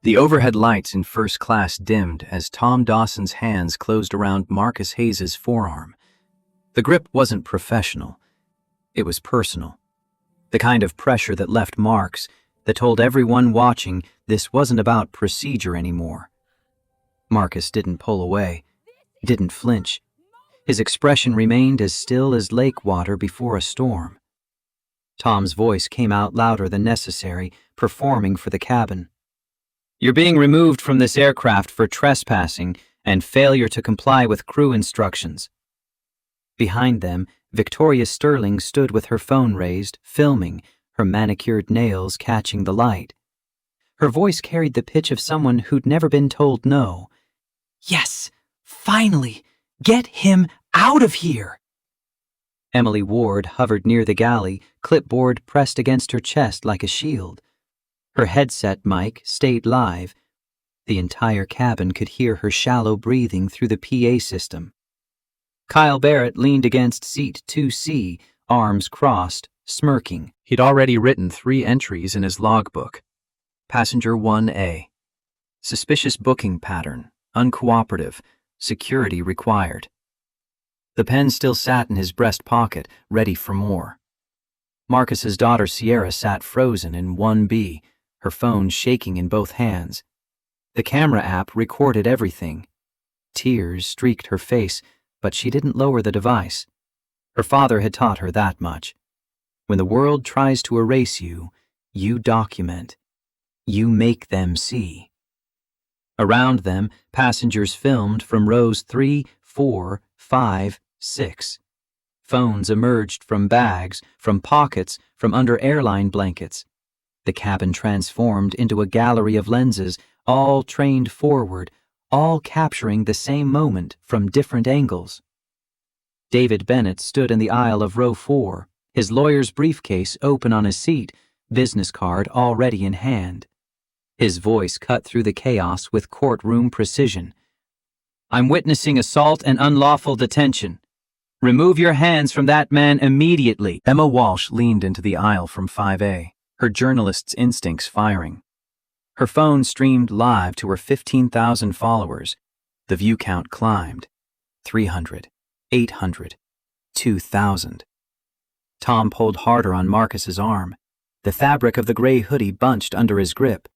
The overhead lights in first class dimmed as Tom Dawson's hands closed around Marcus Hayes's forearm. The grip wasn't professional. It was personal. The kind of pressure that left marks, that told everyone watching this wasn't about procedure anymore. Marcus didn't pull away, didn't flinch. His expression remained as still as lake water before a storm. Tom's voice came out louder than necessary, performing for the cabin. "You're being removed from this aircraft for trespassing and failure to comply with crew instructions." Behind them, Victoria Sterling stood with her phone raised, filming, her manicured nails catching the light. Her voice carried the pitch of someone who'd never been told no. "Yes, finally! Get him out of here!" Emily Ward hovered near the galley, clipboard pressed against her chest like a shield. Her headset mic stayed live. The entire cabin could hear her shallow breathing through the PA system. Kyle Barrett leaned against seat 2C, arms crossed, smirking. He'd already written 3 entries in his logbook. Passenger 1A. Suspicious booking pattern, uncooperative, security required. The pen still sat in his breast pocket, ready for more. Marcus's daughter Sierra sat frozen in 1B, her phone shaking in both hands. The camera app recorded everything. Tears streaked her face, but she didn't lower the device. Her father had taught her that much. When the world tries to erase you, you document. You make them see. Around them, passengers filmed from rows 3, 4, 5, 6. Phones emerged from bags, from pockets, from under airline blankets. The cabin transformed into a gallery of lenses, all trained forward, all capturing the same moment from different angles. David Bennett stood in the aisle of row 4, his lawyer's briefcase open on his seat, business card already in hand. His voice cut through the chaos with courtroom precision. "I'm witnessing assault and unlawful detention. Remove your hands from that man immediately." Emma Walsh leaned into the aisle from 5A, her journalist's instincts firing. Her phone streamed live to her 15,000 followers. The view count climbed. 300, 800, 2,000. Tom pulled harder on Marcus's arm. The fabric of the gray hoodie bunched under his grip.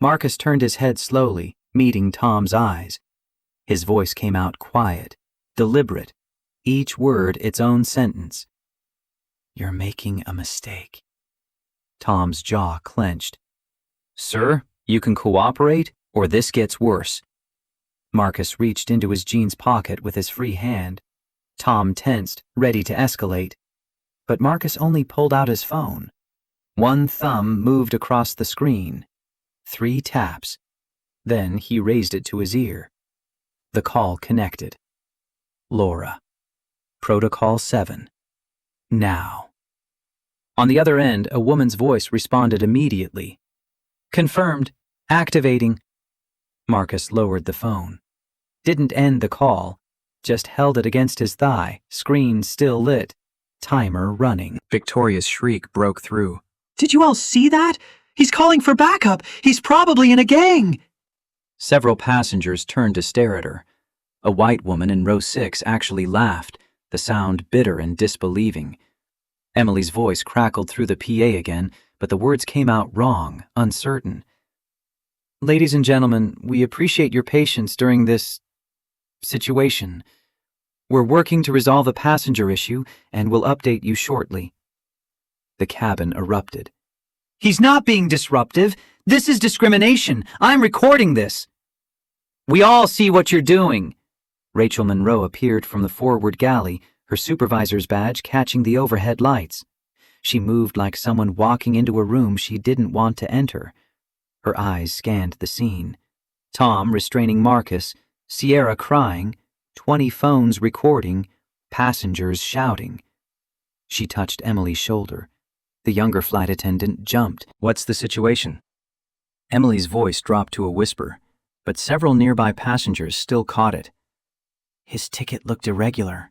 Marcus turned his head slowly, meeting Tom's eyes. His voice came out quiet, deliberate, each word its own sentence. "You're making a mistake." Tom's jaw clenched. "Sir, you can cooperate, or this gets worse." Marcus reached into his jeans pocket with his free hand. Tom tensed, ready to escalate. But Marcus only pulled out his phone. One thumb moved across the screen. 3 taps. Then he raised it to his ear. The call connected. Laura. Protocol 7. Now. On the other end, a woman's voice responded immediately. "Confirmed. Activating." Marcus lowered the phone. Didn't end the call, just held it against his thigh, screen still lit, timer running. Victoria's shriek broke through. "Did you all see that? He's calling for backup! He's probably in a gang!" Several passengers turned to stare at her. A white woman in row 6 actually laughed, the sound bitter and disbelieving. Emily's voice crackled through the PA again, but the words came out wrong, uncertain. "Ladies and gentlemen, we appreciate your patience during this situation. We're working to resolve a passenger issue, and we'll update you shortly." The cabin erupted. "He's not being disruptive. This is discrimination. I'm recording this." "We all see what you're doing." Rachel Monroe appeared from the forward galley, her supervisor's badge catching the overhead lights. She moved like someone walking into a room she didn't want to enter. Her eyes scanned the scene. Tom restraining Marcus, Sierra crying, 20 phones recording, passengers shouting. She touched Emily's shoulder. The younger flight attendant jumped. "What's the situation?" Emily's voice dropped to a whisper, but several nearby passengers still caught it. "His ticket looked irregular.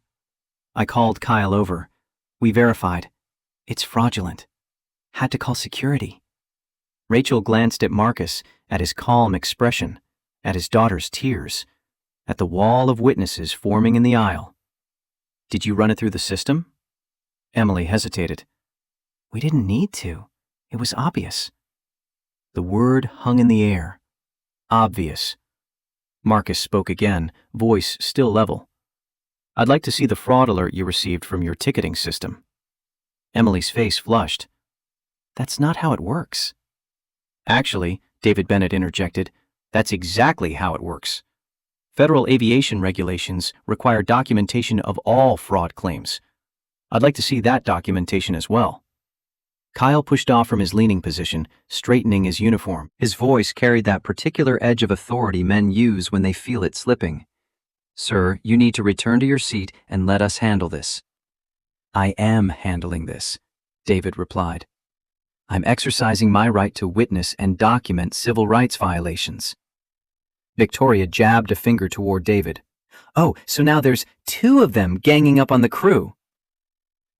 I called Kyle over. We verified. It's fraudulent. Had to call security." Rachel glanced at Marcus, at his calm expression, at his daughter's tears, at the wall of witnesses forming in the aisle. Did you run it through the system? Emily hesitated. We didn't need to. It was obvious. The word hung in the air. Obvious. Marcus spoke again, voice still level. I'd like to see the fraud alert you received from your ticketing system. Emily's face flushed. That's not how it works. Actually, David Bennett interjected, that's exactly how it works. Federal aviation regulations require documentation of all fraud claims. I'd like to see that documentation as well. Kyle pushed off from his leaning position, straightening his uniform. His voice carried that particular edge of authority men use when they feel it slipping. Sir, you need to return to your seat and let us handle this. I am handling this, David replied. I'm exercising my right to witness and document civil rights violations. Victoria jabbed a finger toward David. Oh, so now there's 2 of them ganging up on the crew.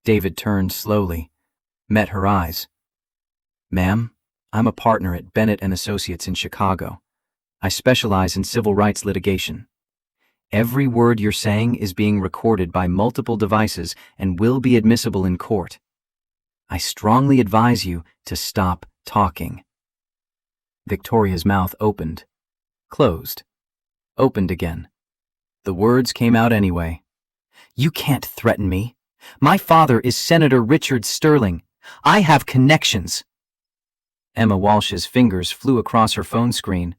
David turned slowly, met her eyes. Ma'am, I'm a partner at Bennett & Associates in Chicago. I specialize in civil rights litigation. Every word you're saying is being recorded by multiple devices and will be admissible in court. I strongly advise you to stop talking. Victoria's mouth opened, closed, opened again. The words came out anyway. You can't threaten me. My father is Senator Richard Sterling. I have connections. Emma Walsh's fingers flew across her phone screen.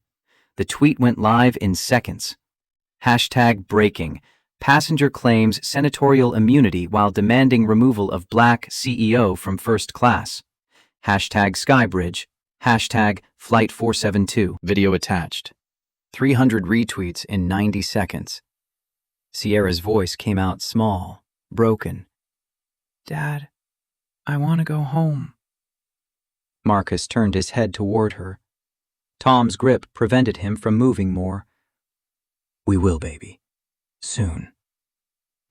The tweet went live in seconds. Hashtag breaking. Passenger claims senatorial immunity while demanding removal of black CEO from first class. Hashtag Skybridge. Hashtag Flight 472. Video attached. 300 retweets in 90 seconds. Sierra's voice came out small, broken. Dad, I want to go home. Marcus turned his head toward her. Tom's grip prevented him from moving more. We will, baby. Soon.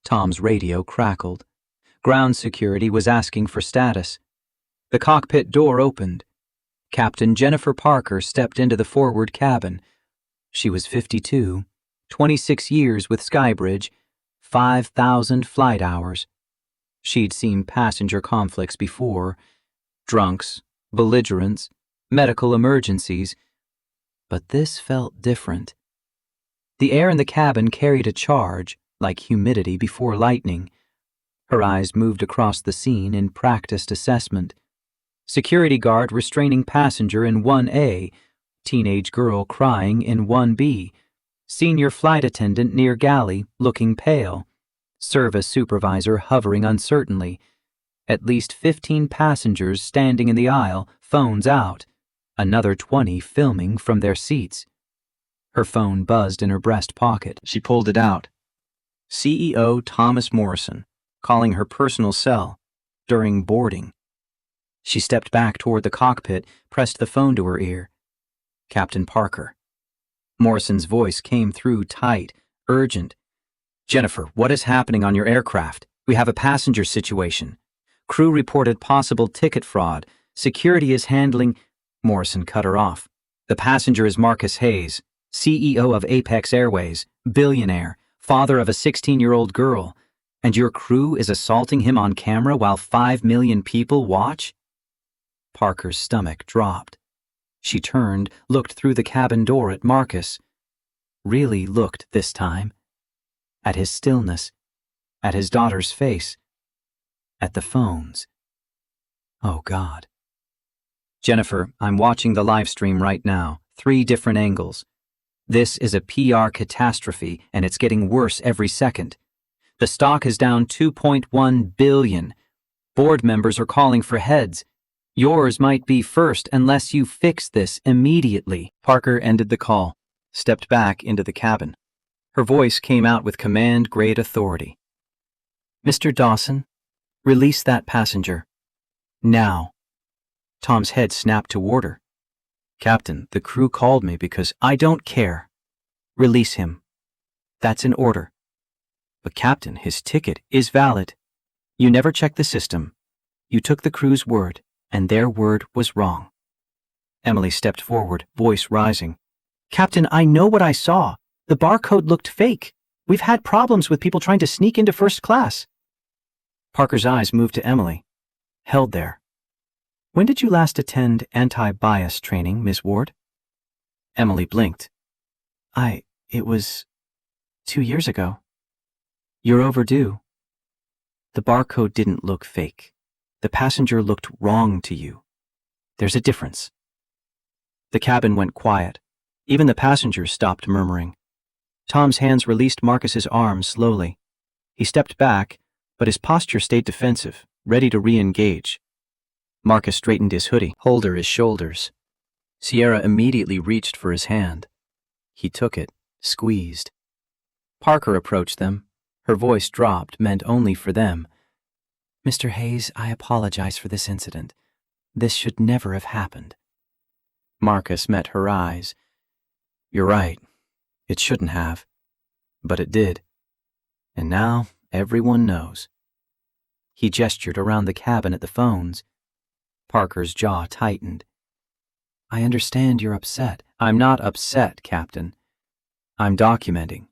Tom's radio crackled. Ground security was asking for status. The cockpit door opened. Captain Jennifer Parker stepped into the forward cabin. She was 52, 26 years with Skybridge, 5,000 flight hours. She'd seen passenger conflicts before, drunks, belligerents, medical emergencies, but this felt different. The air in the cabin carried a charge, like humidity before lightning. Her eyes moved across the scene in practiced assessment. Security guard restraining passenger in 1A, teenage girl crying in 1B, senior flight attendant near galley looking pale, service supervisor hovering uncertainly, at least 15 passengers standing in the aisle, phones out, another 20 filming from their seats. Her phone buzzed in her breast pocket. She pulled it out. CEO Thomas Morrison, calling her personal cell, during boarding. She stepped back toward the cockpit, pressed the phone to her ear. Captain Parker. Morrison's voice came through tight, urgent. Jennifer, what is happening on your aircraft? We have a passenger situation. Crew reported possible ticket fraud. Security is handling... Morrison cut her off. The passenger is Marcus Hayes, CEO of Apex Airways, billionaire, father of a 16-year-old girl, and your crew is assaulting him on camera while 5 million people watch? Parker's stomach dropped. She turned, looked through the cabin door at Marcus. Really looked this time. At his stillness, at his daughter's face, at the phones. Oh, God. Jennifer, I'm watching the live stream right now, 3 different angles. This is a PR catastrophe, and it's getting worse every second. The stock is down 2.1 billion. Board members are calling for heads. Yours might be first unless you fix this immediately. Parker ended the call, stepped back into the cabin. Her voice came out with command-grade authority. Mr. Dawson, release that passenger. Now. Tom's head snapped toward her. Captain, the crew called me because I don't care. Release him. That's an order. But Captain, his ticket is valid. You never checked the system. You took the crew's word, and their word was wrong. Emily stepped forward, voice rising. Captain, I know what I saw. The barcode looked fake. We've had problems with people trying to sneak into first class. Parker's eyes moved to Emily, held there. When did you last attend anti-bias training, Miss Ward? Emily blinked. It was 2 years ago. You're overdue. The barcode didn't look fake. The passenger looked wrong to you. There's a difference. The cabin went quiet. Even the passengers stopped murmuring. Tom's hands released Marcus's arms slowly. He stepped back, but his posture stayed defensive, ready to re-engage. Marcus straightened his hoodie, holder his shoulders. Sierra immediately reached for his hand. He took it, squeezed. Parker approached them. Her voice dropped, meant only for them. Mr. Hayes, I apologize for this incident. This should never have happened. Marcus met her eyes. You're right. It shouldn't have. But it did. And now everyone knows. He gestured around the cabin at the phones. Parker's jaw tightened. I understand you're upset. I'm not upset, Captain. I'm documenting.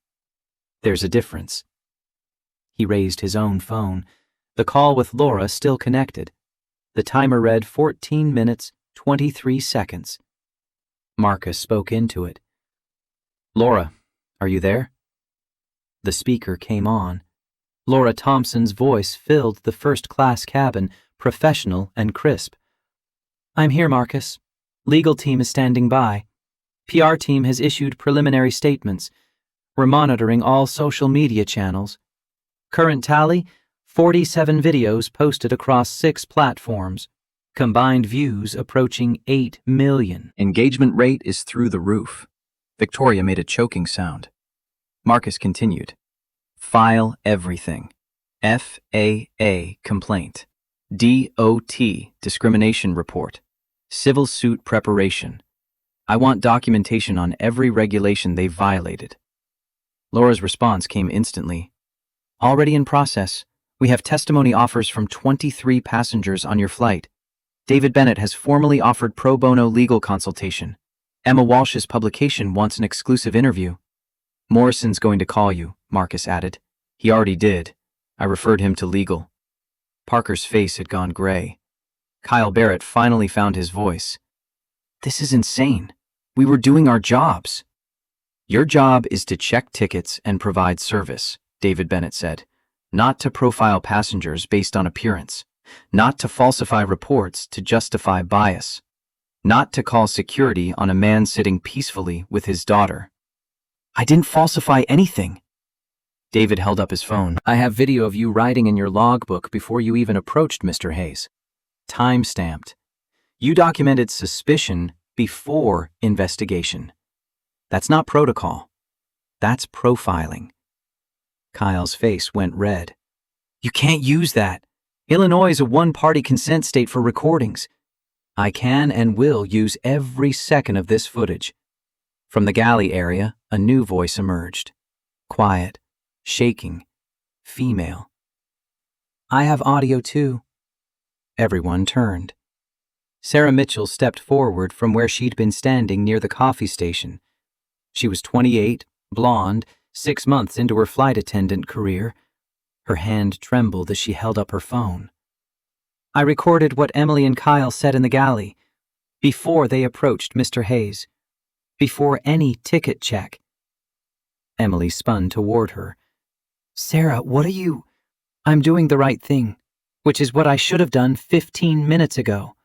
There's a difference. He raised his own phone. The call with Laura still connected. The timer read 14 minutes, 23 seconds. Marcus spoke into it. Laura, are you there? The speaker came on. Laura Thompson's voice filled the first-class cabin, professional and crisp. I'm here, Marcus. Legal team is standing by. PR team has issued preliminary statements. We're monitoring all social media channels. Current tally, 47 videos posted across 6 platforms. Combined views approaching 8 million. Engagement rate is through the roof. Victoria made a choking sound. Marcus continued. File everything. FAA complaint. DOT discrimination report. Civil suit preparation. I want documentation on every regulation they violated. Laura's response came instantly. Already in process. We have testimony offers from 23 passengers on your flight. David Bennett has formally offered pro bono legal consultation. Emma Walsh's publication wants an exclusive interview. Morrison's going to call you, Marcus added. He already did. I referred him to legal. Parker's face had gone gray. Kyle Barrett finally found his voice. This is insane. We were doing our jobs. Your job is to check tickets and provide service, David Bennett said. Not to profile passengers based on appearance. Not to falsify reports to justify bias. Not to call security on a man sitting peacefully with his daughter. I didn't falsify anything. David held up his phone. I have video of you writing in your logbook before you even approached Mr. Hayes. Time-stamped. You documented suspicion before investigation. That's not protocol. That's profiling. Kyle's face went red. You can't use that. Illinois is a one-party consent state for recordings. I can and will use every second of this footage. From the galley area, a new voice emerged. Quiet, shaking, female. I have audio too. Everyone turned. Sarah Mitchell stepped forward from where she'd been standing near the coffee station. She was 28, blonde, 6 months into her flight attendant career. Her hand trembled as she held up her phone. I recorded what Emily and Kyle said in the galley, before they approached Mr. Hayes, before any ticket check. Emily spun toward her. Sarah, what are you? I'm doing the right thing, which is what I should have done 15 minutes ago.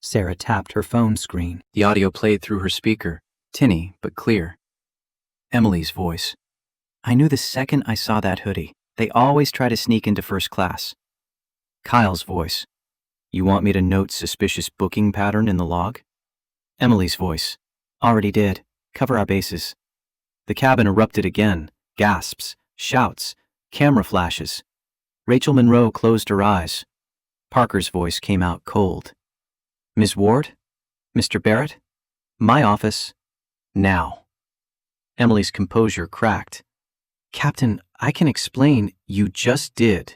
Sarah tapped her phone screen. The audio played through her speaker, tinny but clear. Emily's voice. I knew the second I saw that hoodie. They always try to sneak into first class. Kyle's voice. You want me to note suspicious booking pattern in the log? Emily's voice. Already did. Cover our bases. The cabin erupted again. Gasps, shouts, camera flashes. Rachel Monroe closed her eyes. Parker's voice came out cold. Ms. Ward? Mr. Barrett? My office. Now. Emily's composure cracked. Captain, I can explain. You just did.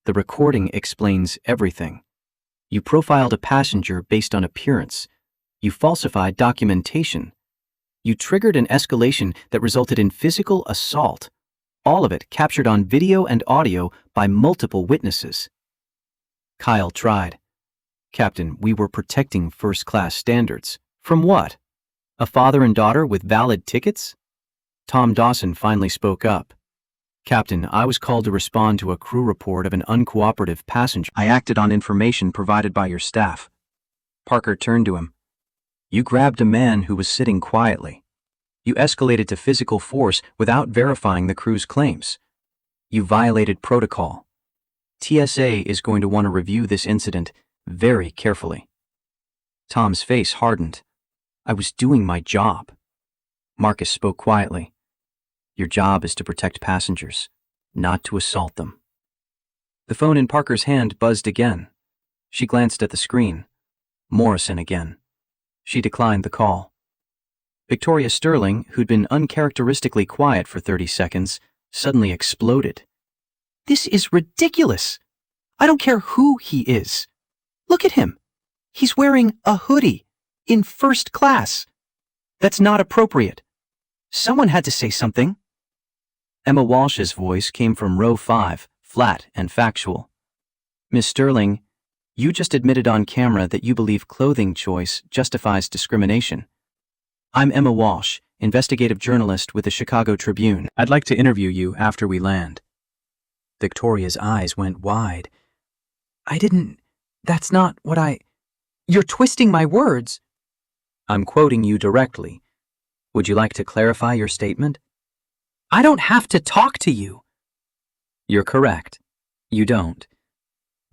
The recording explains everything. You profiled a passenger based on appearance. You falsified documentation. You triggered an escalation that resulted in physical assault, all of it captured on video and audio by multiple witnesses. Kyle tried. Captain, we were protecting first-class standards. From what? A father and daughter with valid tickets? Tom Dawson finally spoke up. Captain, I was called to respond to a crew report of an uncooperative passenger. I acted on information provided by your staff. Parker turned to him. You grabbed a man who was sitting quietly. You escalated to physical force without verifying the crew's claims. You violated protocol. TSA is going to want to review this incident very carefully. Tom's face hardened. I was doing my job. Marcus spoke quietly. Your job is to protect passengers, not to assault them. The phone in Parker's hand buzzed again. She glanced at the screen. Morrison again. She declined the call. Victoria Sterling, who'd been uncharacteristically quiet for 30 seconds, suddenly exploded. This is ridiculous. I don't care who he is. Look at him. He's wearing a hoodie in first class. That's not appropriate. Someone had to say something. Emma Walsh's voice came from row 5, flat and factual. Miss Sterling, you just admitted on camera that you believe clothing choice justifies discrimination. I'm Emma Walsh, investigative journalist with the Chicago Tribune. I'd like to interview you after we land. Victoria's eyes went wide. That's not what You're twisting my words. I'm quoting you directly. Would you like to clarify your statement? I don't have to talk to you. You're correct. You don't.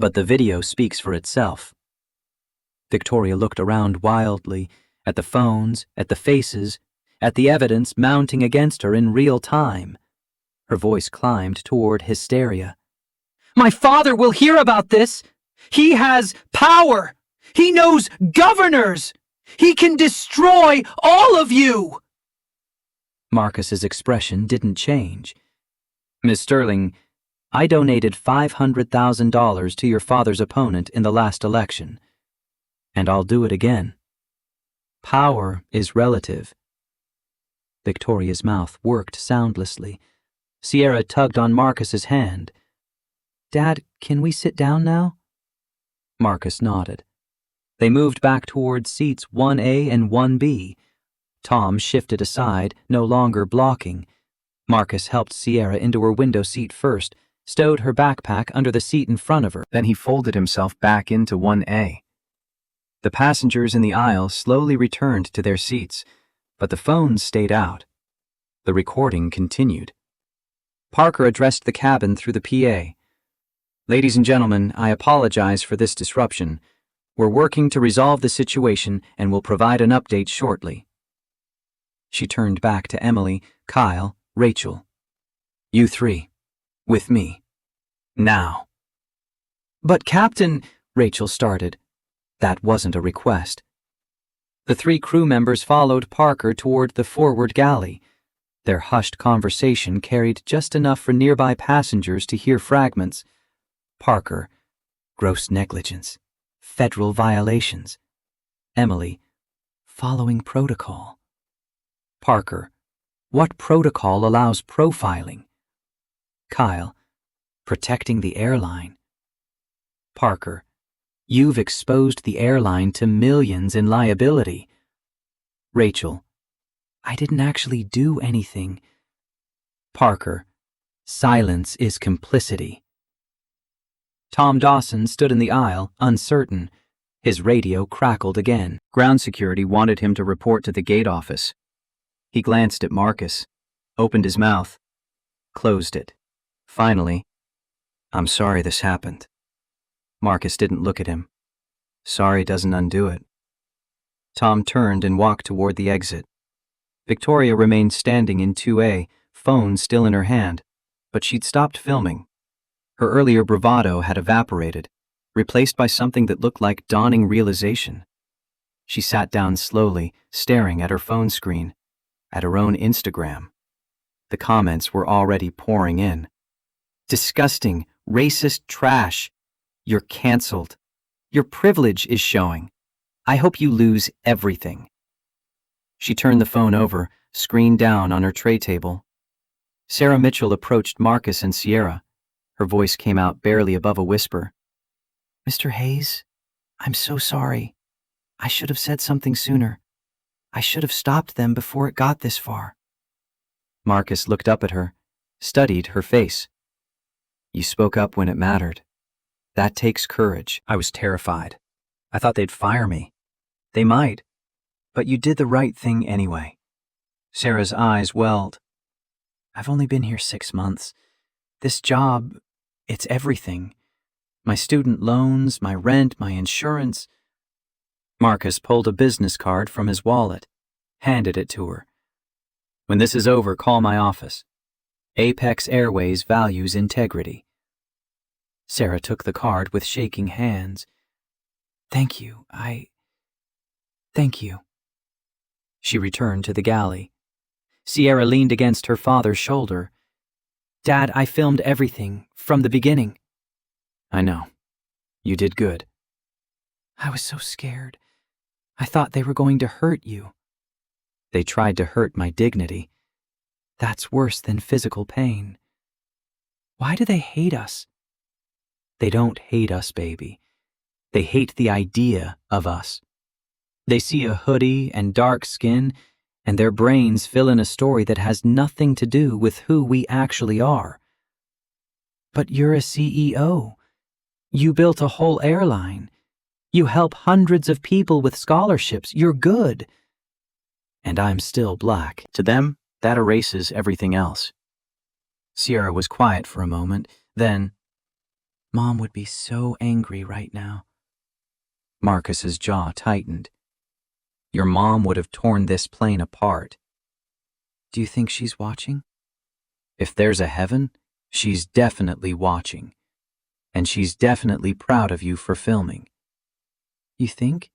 But the video speaks for itself. Victoria looked around wildly, at the phones, at the faces, at the evidence mounting against her in real time. Her voice climbed toward hysteria. My father will hear about this! He has power! He knows governors! He can destroy all of you! Marcus's expression didn't change. Miss Sterling, I donated $500,000 to your father's opponent in the last election. And I'll do it again. Power is relative. Victoria's mouth worked soundlessly. Sierra tugged on Marcus's hand. Dad, can we sit down now? Marcus nodded. They moved back towards seats 1A and 1B. Tom shifted aside, no longer blocking. Marcus helped Sierra into her window seat first, stowed her backpack under the seat in front of her. Then he folded himself back into 1A. The passengers in the aisle slowly returned to their seats, but the phones stayed out. The recording continued. Parker addressed the cabin through the PA. Ladies and gentlemen, I apologize for this disruption. We're working to resolve the situation and will provide an update shortly. She turned back to Emily, Kyle, Rachel. You three, with me. Now. But Captain, Rachel started. That wasn't a request. The 3 crew members followed Parker toward the forward galley. Their hushed conversation carried just enough for nearby passengers to hear fragments. Parker, gross negligence, federal violations. Emily, following protocol. Parker, what protocol allows profiling? Kyle, protecting the airline. Parker, you've exposed the airline to millions in liability. Rachel, I didn't actually do anything. Parker, silence is complicity. Tom Dawson stood in the aisle, uncertain. His radio crackled again. Ground security wanted him to report to the gate office. He glanced at Marcus, opened his mouth, closed it. Finally, I'm sorry this happened. Marcus didn't look at him. Sorry doesn't undo it. Tom turned and walked toward the exit. Victoria remained standing in 2A, phone still in her hand, but she'd stopped filming. Her earlier bravado had evaporated, replaced by something that looked like dawning realization. She sat down slowly, staring at her phone screen, at her own Instagram. The comments were already pouring in. Disgusting, racist trash. You're canceled. Your privilege is showing. I hope you lose everything. She turned the phone over, screen down on her tray table. Sarah Mitchell approached Marcus and Sierra. Her voice came out barely above a whisper. Mr. Hayes, I'm so sorry. I should have said something sooner. I should have stopped them before it got this far. Marcus looked up at her, studied her face. You spoke up when it mattered. That takes courage. I was terrified. I thought they'd fire me. They might. But you did the right thing anyway. Sarah's eyes welled. I've only been here 6 months. This job, it's everything. My student loans, my rent, my insurance. Marcus pulled a business card from his wallet, handed it to her. When this is over, call my office. Apex Airways values integrity. Sarah took the card with shaking hands. Thank you, Thank you. She returned to the galley. Sierra leaned against her father's shoulder. Dad, I filmed everything, from the beginning. I know. You did good. I was so scared. I thought they were going to hurt you. They tried to hurt my dignity. That's worse than physical pain. Why do they hate us? They don't hate us, baby. They hate the idea of us. They see a hoodie and dark skin, and their brains fill in a story that has nothing to do with who we actually are. But you're a CEO. You built a whole airline. You help hundreds of people with scholarships. You're good. And I'm still black. To them, that erases everything else. Sierra was quiet for a moment, then, Mom would be so angry right now. Marcus's jaw tightened. Your mom would have torn this plane apart. Do you think she's watching? If there's a heaven, she's definitely watching. And she's definitely proud of you for filming. You think?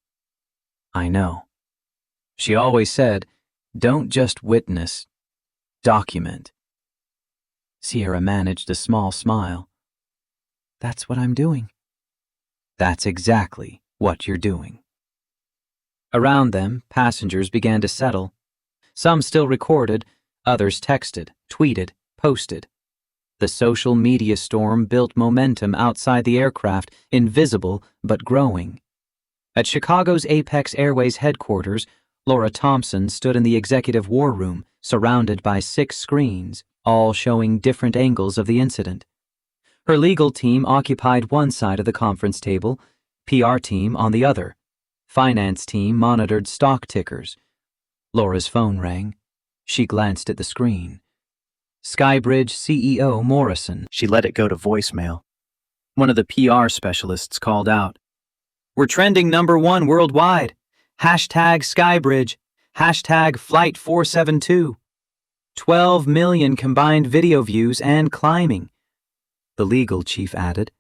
I know. She always said, don't just witness, document. Sierra managed a small smile. That's what I'm doing. That's exactly what you're doing. Around them, passengers began to settle. Some still recorded, others texted, tweeted, posted. The social media storm built momentum outside the aircraft, invisible but growing. At Chicago's Apex Airways headquarters, Laura Thompson stood in the executive war room, surrounded by 6 screens, all showing different angles of the incident. Her legal team occupied one side of the conference table, PR team on the other. Finance team monitored stock tickers. Laura's phone rang. She glanced at the screen. Skybridge CEO Morrison. She let it go to voicemail. One of the PR specialists called out. We're trending #1 worldwide. #Skybridge. #Flight 472. 12 million combined video views and climbing. The legal chief added.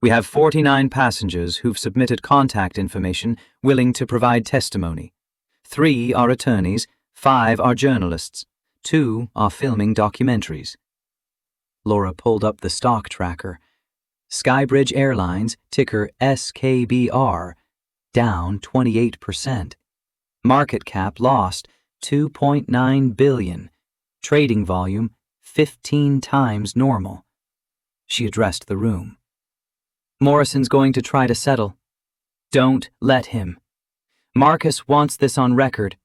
We have 49 passengers who've submitted contact information willing to provide testimony. 3 are attorneys, 5 are journalists, 2 are filming documentaries. Laura pulled up the stock tracker. Skybridge Airlines, ticker SKBR, down 28%. Market cap lost $2.9 billion. Trading volume 15 times normal. She addressed the room. Morrison's going to try to settle. Don't let him. Marcus wants this on record.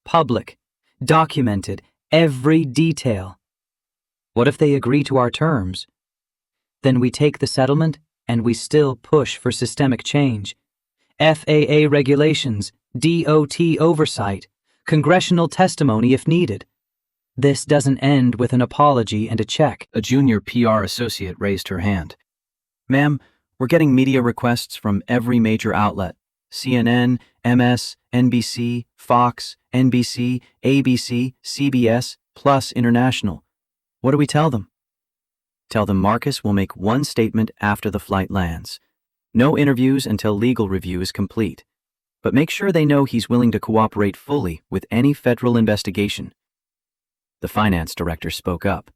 Public. Documented. Every detail. What if they agree to our terms? Then we take the settlement and we still push for systemic change. FAA regulations, DOT oversight, congressional testimony if needed. This doesn't end with an apology and a check. A junior PR associate raised her hand. Ma'am, we're getting media requests from every major outlet. CNN, MS, NBC, Fox, NBC, ABC, CBS, plus international. What do we tell them? Tell them Marcus will make one statement after the flight lands. No interviews until legal review is complete. But make sure they know he's willing to cooperate fully with any federal investigation. The finance director spoke up.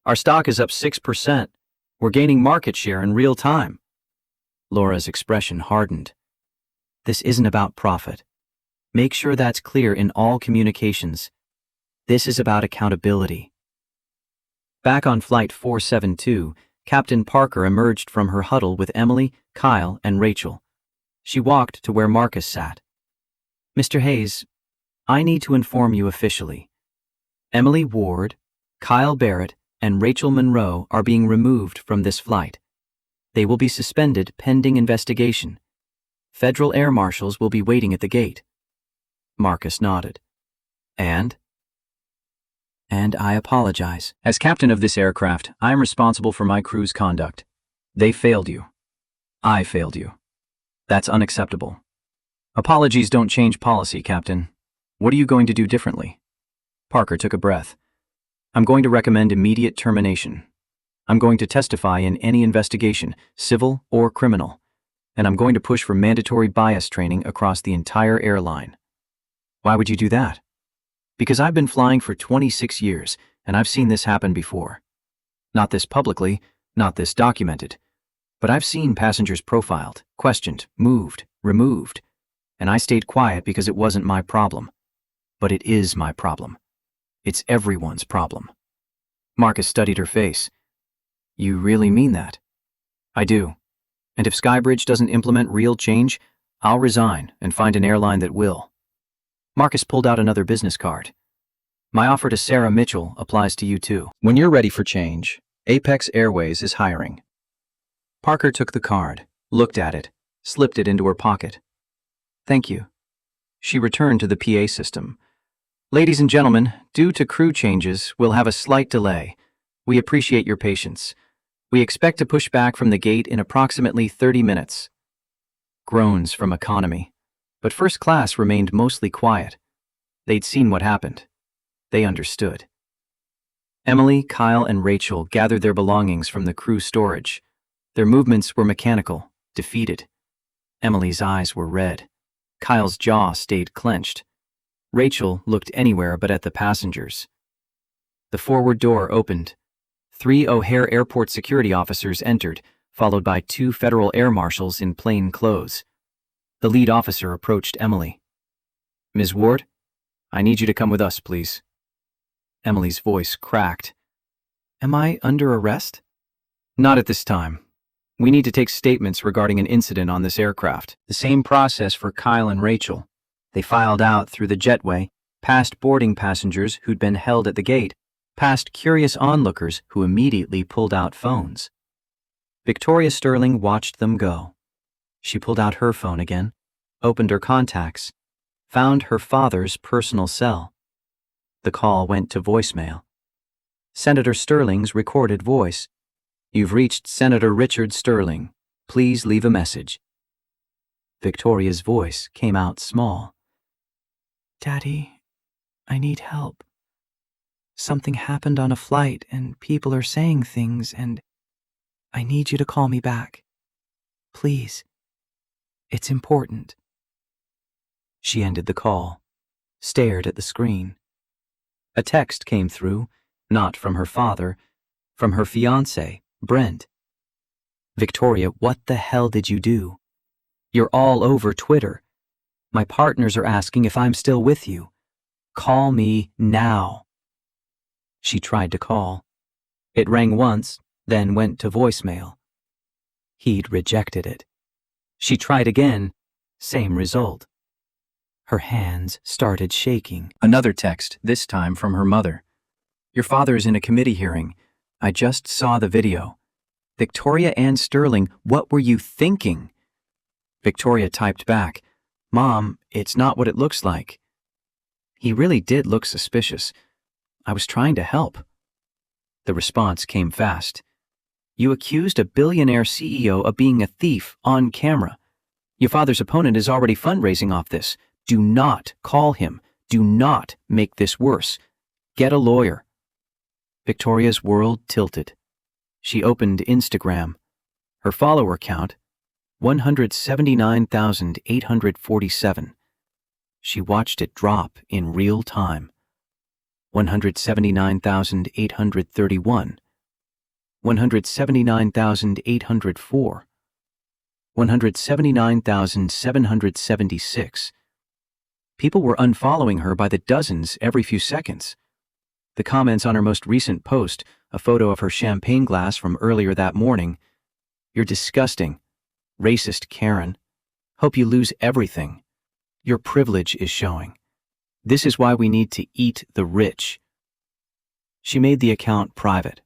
Our stock is up 6%. We're gaining market share in real time. Laura's expression hardened. This isn't about profit. Make sure that's clear in all communications. This is about accountability. Back on Flight 472, Captain Parker emerged from her huddle with Emily, Kyle, and Rachel. She walked to where Marcus sat. Mr. Hayes, I need to inform you officially. Emily Ward, Kyle Barrett, and Rachel Monroe are being removed from this flight. They will be suspended pending investigation. Federal air marshals will be waiting at the gate. Marcus nodded. And I apologize. As captain of this aircraft, I am responsible for my crew's conduct. They failed you. I failed you. That's unacceptable. Apologies don't change policy, Captain. What are you going to do differently? Parker took a breath. I'm going to recommend immediate termination. I'm going to testify in any investigation, civil or criminal. And I'm going to push for mandatory bias training across the entire airline. Why would you do that? Because I've been flying for 26 years, and I've seen this happen before. Not this publicly, not this documented, but I've seen passengers profiled, questioned, moved, removed, and I stayed quiet because it wasn't my problem. But it is my problem. It's everyone's problem. Marcus studied her face. You really mean that? I do. And if Skybridge doesn't implement real change, I'll resign and find an airline that will. Marcus pulled out another business card. My offer to Sarah Mitchell applies to you too. When you're ready for change, Apex Airways is hiring. Parker took the card, looked at it, slipped it into her pocket. Thank you. She returned to the PA system. Ladies and gentlemen, due to crew changes, we'll have a slight delay. We appreciate your patience. We expect to push back from the gate in approximately 30 minutes. Groans from economy. But first class remained mostly quiet. They'd seen what happened. They understood. Emily, Kyle, and Rachel gathered their belongings from the crew storage. Their movements were mechanical, defeated. Emily's eyes were red. Kyle's jaw stayed clenched. Rachel looked anywhere but at the passengers. The forward door opened. 3 O'Hare Airport security officers entered, followed by 2 federal air marshals in plain clothes. The lead officer approached Emily. Ms. Ward, I need you to come with us, please. Emily's voice cracked. Am I under arrest? Not at this time. We need to take statements regarding an incident on this aircraft. The same process for Kyle and Rachel. They filed out through the jetway, past boarding passengers who'd been held at the gate, past curious onlookers who immediately pulled out phones. Victoria Sterling watched them go. She pulled out her phone again, opened her contacts, found her father's personal cell. The call went to voicemail. Senator Sterling's recorded voice. You've reached Senator Richard Sterling. Please leave a message. Victoria's voice came out small. Daddy, I need help. Something happened on a flight and people are saying things and I need you to call me back. Please. It's important. She ended the call, stared at the screen. A text came through, not from her father, from her fiancé, Brent. Victoria, what the hell did you do? You're all over Twitter. My partners are asking if I'm still with you. Call me now. She tried to call. It rang once, then went to voicemail. He'd rejected it. She tried again, same result. Her hands started shaking. Another text, this time from her mother. Your father's in a committee hearing. I just saw the video. Victoria Ann Sterling, what were you thinking? Victoria typed back, Mom, it's not what it looks like. He really did look suspicious. I was trying to help. The response came fast. You accused a billionaire CEO of being a thief on camera. Your father's opponent is already fundraising off this. Do not call him. Do not make this worse. Get a lawyer. Victoria's world tilted. She opened Instagram. Her follower count, 179,847. She watched it drop in real time. 179,831. 179,804. 179,776. People were unfollowing her by the dozens every few seconds. The comments on her most recent post, a photo of her champagne glass from earlier that morning. "You're disgusting. Racist Karen. Hope you lose everything. Your privilege is showing. This is why we need to eat the rich." She made the account private,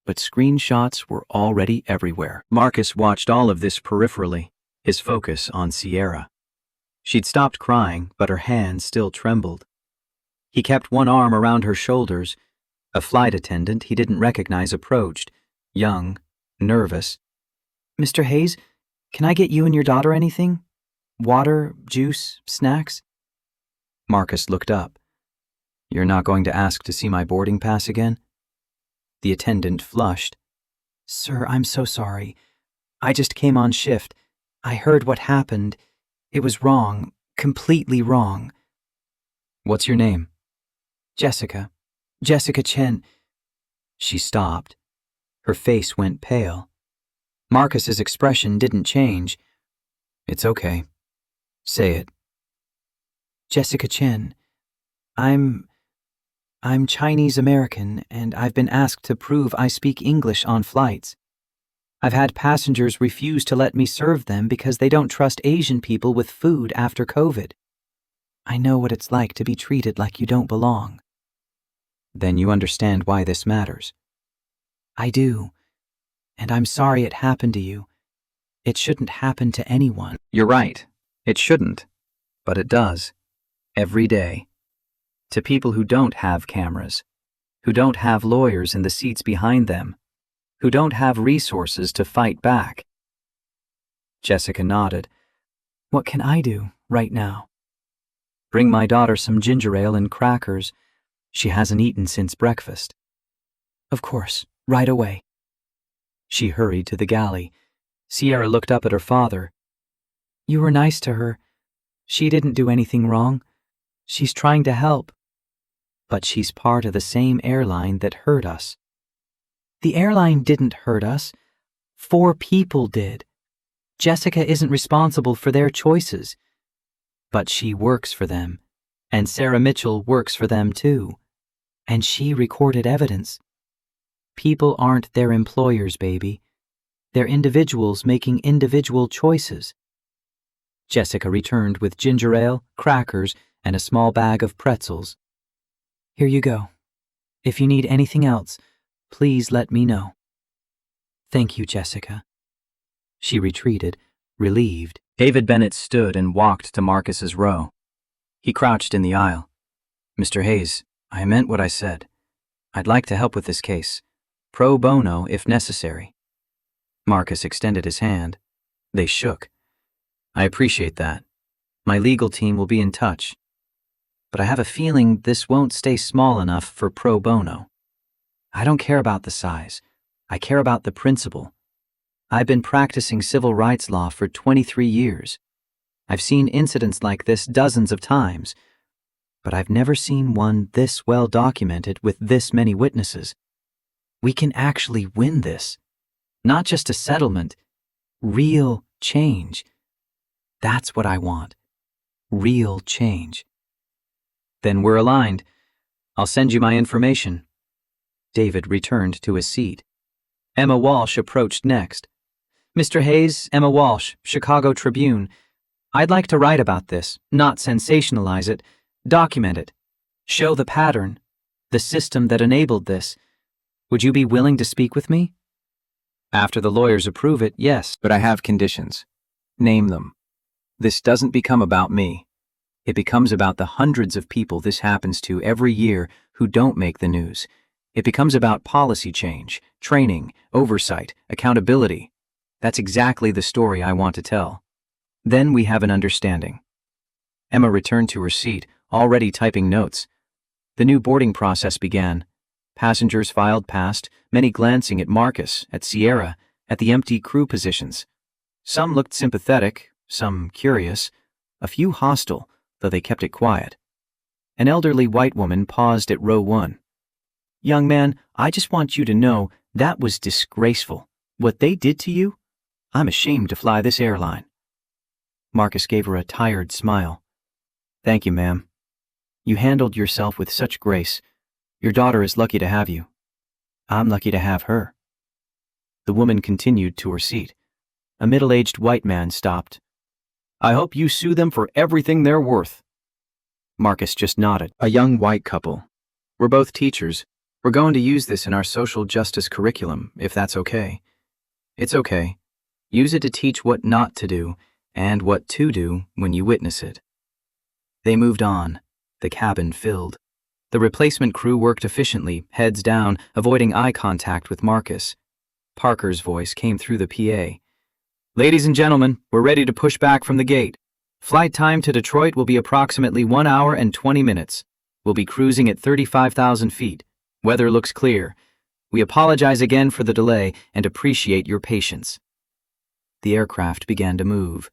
but screenshots were already everywhere. Marcus watched all of this peripherally, his focus on Sierra. She'd stopped crying, but her hand still trembled. He kept one arm around her shoulders. A flight attendant he didn't recognize approached, young, nervous. "Mr. Hayes, can I get you and your daughter anything? Water, juice, snacks?" Marcus looked up. "You're not going to ask to see my boarding pass again?" The attendant flushed. "Sir, I'm so sorry. I just came on shift. I heard what happened. It was wrong, completely wrong." "What's your name?" "Jessica. Jessica Chen." She stopped. Her face went pale. Marcus's expression didn't change. "It's okay. Say it." "Jessica Chen. I'm Chinese American, and I've been asked to prove I speak English on flights. I've had passengers refuse to let me serve them because they don't trust Asian people with food after COVID. I know what it's like to be treated like you don't belong." "Then you understand why this matters." "I do. And I'm sorry it happened to you. It shouldn't happen to anyone." "You're right. It shouldn't. But it does. Every day. To people who don't have cameras, who don't have lawyers in the seats behind them, who don't have resources to fight back." Jessica nodded. "What can I do right now?" "Bring my daughter some ginger ale and crackers. She hasn't eaten since breakfast." "Of course, right away." She hurried to the galley. Sierra looked up at her father. "You were nice to her. She didn't do anything wrong. She's trying to help. But she's part of the same airline that hurt us." "The airline didn't hurt us. 4 people did. Jessica isn't responsible for their choices. But she works for them, and Sarah Mitchell works for them too. And she recorded evidence. People aren't their employers, baby. They're individuals making individual choices." Jessica returned with ginger ale, crackers, and a small bag of pretzels. "Here you go. If you need anything else, please let me know." "Thank you, Jessica." She retreated, relieved. David Bennett stood and walked to Marcus's row. He crouched in the aisle. "Mr. Hayes, I meant what I said. I'd like to help with this case. Pro bono, if necessary." Marcus extended his hand. They shook. "I appreciate that. My legal team will be in touch. But I have a feeling this won't stay small enough for pro bono. I don't care about the size. I care about the principle. I've been practicing civil rights law for 23 years. I've seen incidents like this dozens of times, but I've never seen one this well documented with this many witnesses. We can actually win this. Not just a settlement, real change. That's what I want. Real change." "Then we're aligned. I'll send you my information." David returned to his seat. Emma Walsh approached next. "Mr. Hayes, Emma Walsh, Chicago Tribune. I'd like to write about this, not sensationalize it, document it. Show the pattern, the system that enabled this. Would you be willing to speak with me?" "After the lawyers approve it, yes, but I have conditions. Name them. This doesn't become about me. It becomes about the hundreds of people this happens to every year who don't make the news. It becomes about policy change, training, oversight, accountability. That's exactly the story I want to tell. Then we have an understanding." Emma returned to her seat, already typing notes. The new boarding process began. Passengers filed past, many glancing at Marcus, at Sierra, at the empty crew positions. Some looked sympathetic, some curious, a few hostile, though they kept it quiet. An elderly white woman paused at row 1. "Young man, I just want you to know that was disgraceful. What they did to you? I'm ashamed to fly this airline. Marcus gave her a tired smile. Thank you, ma'am. You handled yourself with such grace. Your daughter is lucky to have you. I'm lucky to have her. The woman continued to her seat. A middle-aged white man stopped. I hope you sue them for everything they're worth. Marcus just nodded. A young white couple. We're both teachers. We're going to use this in our social justice curriculum, if that's okay. It's okay. Use it to teach what not to do and what to do when you witness it. They moved on. The cabin filled. The replacement crew worked efficiently, heads down, avoiding eye contact with Marcus. Parker's voice came through the PA. Ladies and gentlemen, we're ready to push back from the gate. Flight time to Detroit will be approximately 1 hour and 20 minutes. We'll be cruising at 35,000 feet. Weather looks clear. We apologize again for the delay and appreciate your patience. The aircraft began to move.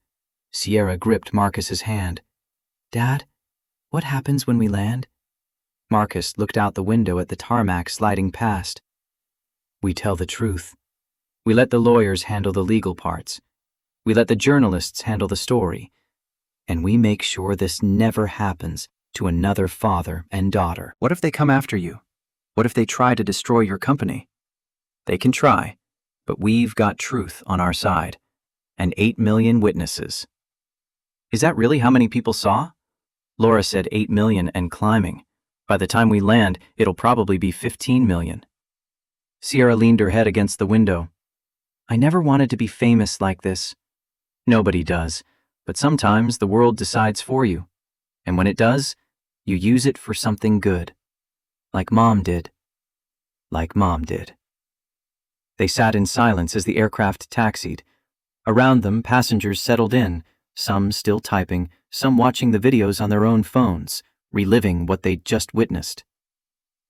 Sierra gripped Marcus's hand. Dad, what happens when we land? Marcus looked out the window at the tarmac sliding past. We tell the truth. We let the lawyers handle the legal parts. We let the journalists handle the story. And we make sure this never happens to another father and daughter. What if they come after you? What if they try to destroy your company? They can try, but we've got truth on our side. And 8 million witnesses. Is that really how many people saw? Laura said 8 million and climbing. By the time we land, it'll probably be 15 million. Sierra leaned her head against the window. I never wanted to be famous like this. Nobody does, but sometimes the world decides for you. And when it does, you use it for something good. Like Mom did. Like Mom did. They sat in silence as the aircraft taxied. Around them, passengers settled in, some still typing, some watching the videos on their own phones, reliving what they'd just witnessed.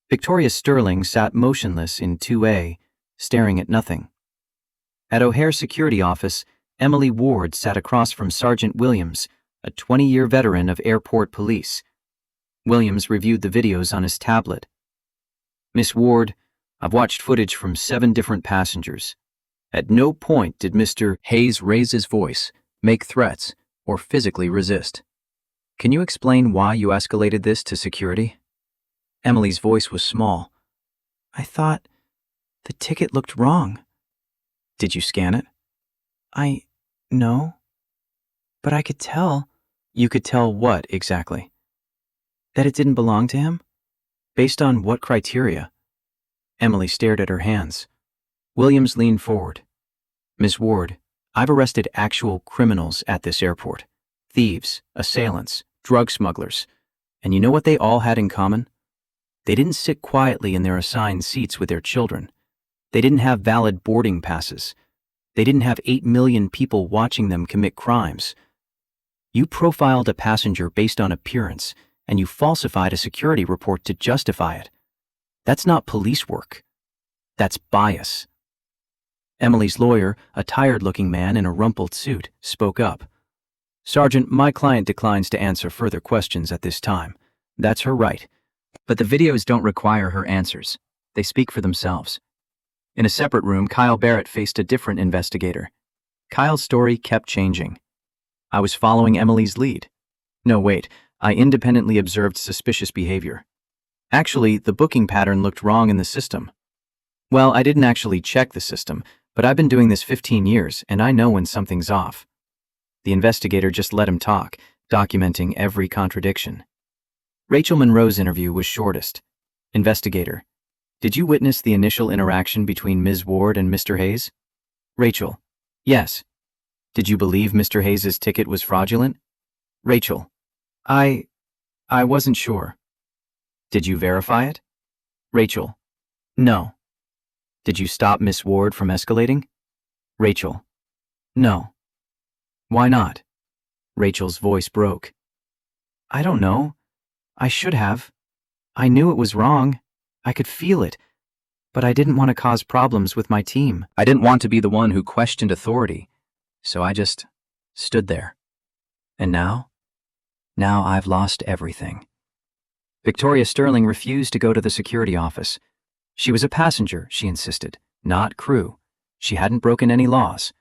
Victoria Sterling sat motionless in 2A, staring at nothing. At O'Hare Security Office, Emily Ward sat across from Sergeant Williams, a 20-year veteran of airport police. Williams reviewed the videos on his tablet. Miss Ward, I've watched footage from 7 different passengers. At no point did Mr. Hayes raise his voice, make threats, or physically resist. Can you explain why you escalated this to security? Emily's voice was small. I thought the ticket looked wrong. Did you scan it? No. But I could tell. You could tell what exactly? That it didn't belong to him? Based on what criteria? Emily stared at her hands. Williams leaned forward. Miss Ward, I've arrested actual criminals at this airport. Thieves, assailants, drug smugglers. And you know what they all had in common? They didn't sit quietly in their assigned seats with their children. They didn't have valid boarding passes. They didn't have 8 million people watching them commit crimes. You profiled a passenger based on appearance, and you falsified a security report to justify it. That's not police work. That's bias. Emily's lawyer, a tired-looking man in a rumpled suit, spoke up. Sergeant, my client declines to answer further questions at this time. That's her right. But the videos don't require her answers. They speak for themselves. In a separate room, Kyle Barrett faced a different investigator. Kyle's story kept changing. I was following Emily's lead. No, wait, I independently observed suspicious behavior. Actually, the booking pattern looked wrong in the system. Well, I didn't actually check the system, but I've been doing this 15 years, and I know when something's off. The investigator just let him talk, documenting every contradiction. Rachel Monroe's interview was shortest. Investigator, did you witness the initial interaction between Ms. Ward and Mr. Hayes? Rachel, yes. Did you believe Mr. Hayes's ticket was fraudulent? Rachel, I wasn't sure. Did you verify it? Rachel, no. Did you stop Miss Ward from escalating? Rachel, no. Why not? Rachel's voice broke. I don't know. I should have. I knew it was wrong. I could feel it. But I didn't want to cause problems with my team. I didn't want to be the one who questioned authority. So I just stood there. And now? Now I've lost everything. Victoria Sterling refused to go to the security office. She was a passenger, she insisted, not crew. She hadn't broken any laws.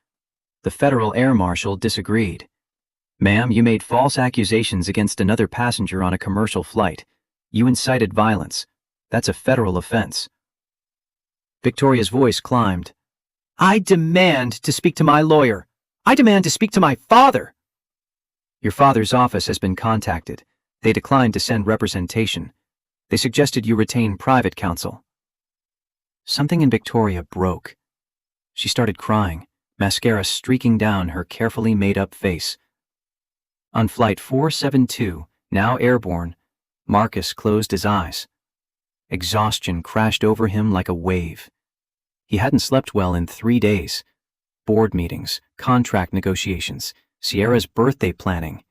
The federal air marshal disagreed. "Ma'am, you made false accusations against another passenger on a commercial flight. You incited violence. That's a federal offense." Victoria's voice climbed. "I demand to speak to my lawyer. I demand to speak to my father." "Your father's office has been contacted. They declined to send representation. They suggested you retain private counsel." Something in Victoria broke. She started crying, mascara streaking down her carefully made-up face. On Flight 472, now airborne, Marcus closed his eyes. Exhaustion crashed over him like a wave. He hadn't slept well in 3 days. Board meetings, contract negotiations, Sierra's birthday planning,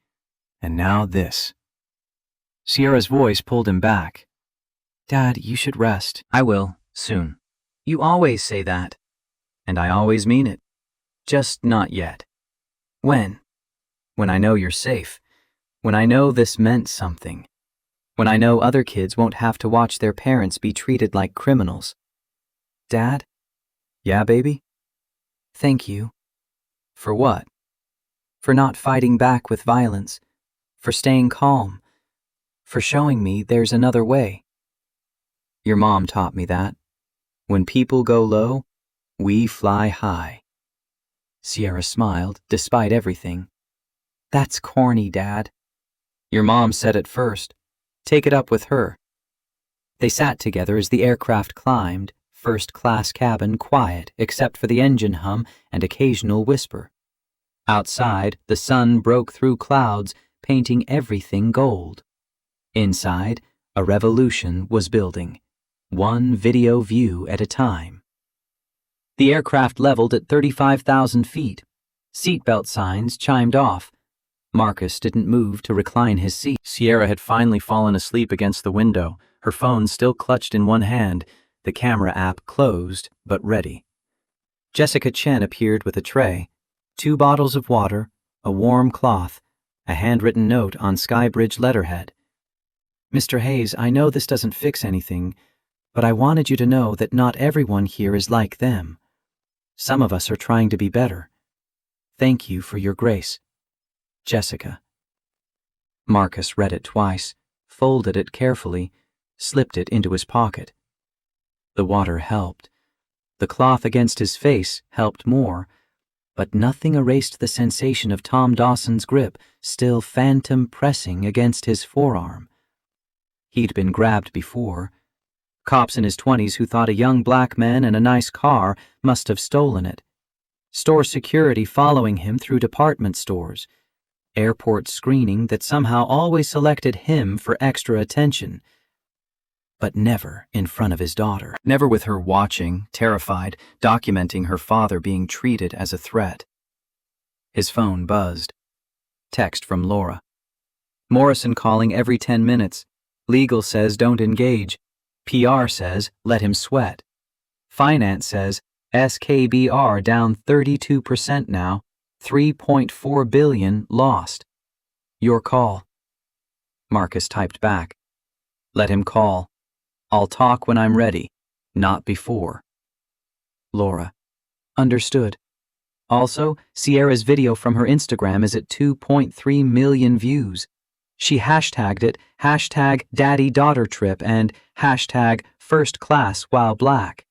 and now this. Sierra's voice pulled him back. "Dad, you should rest." "I will, soon. You always say that. And I always mean it. Just not yet." "When?" "When I know you're safe. When I know this meant something. When I know other kids won't have to watch their parents be treated like criminals." "Dad?" "Yeah, baby?" "Thank you." "For what?" "For not fighting back with violence. For staying calm. For showing me there's another way." "Your mom taught me that. When people go low, we fly high." Sierra smiled, despite everything. "That's corny, Dad." "Your mom said it first. Take it up with her." They sat together as the aircraft climbed, first-class cabin quiet except for the engine hum and occasional whisper. Outside, the sun broke through clouds, painting everything gold. Inside, a revolution was building, one video view at a time. The aircraft leveled at 35,000 feet. Seatbelt signs chimed off. Marcus didn't move to recline his seat. Sierra had finally fallen asleep against the window, her phone still clutched in one hand, the camera app closed but ready. Jessica Chen appeared with a tray, 2 bottles of water, a warm cloth, a handwritten note on Skybridge letterhead. "Mr. Hayes, I know this doesn't fix anything, but I wanted you to know that not everyone here is like them. Some of us are trying to be better. Thank you for your grace. Jessica." Marcus read it twice, folded it carefully, slipped it into his pocket. The water helped. The cloth against his face helped more, but nothing erased the sensation of Tom Dawson's grip still phantom pressing against his forearm. He'd been grabbed before. Cops in his 20s who thought a young black man in a nice car must have stolen it. Store security following him through department stores. Airport screening that somehow always selected him for extra attention. But never in front of his daughter. Never with her watching, terrified, documenting her father being treated as a threat. His phone buzzed. Text from Laura. "Morrison calling every 10 minutes. Legal says don't engage. PR says let him sweat. Finance says SKBR down 32% now. 3.4 billion lost. Your call." Marcus typed back. "Let him call. I'll talk when I'm ready, not before." Laura. "Understood. Also, Sierra's video from her Instagram is at 2.3 million views. She hashtagged it #DaddyDaughterTrip and #FirstClassWhileBlack.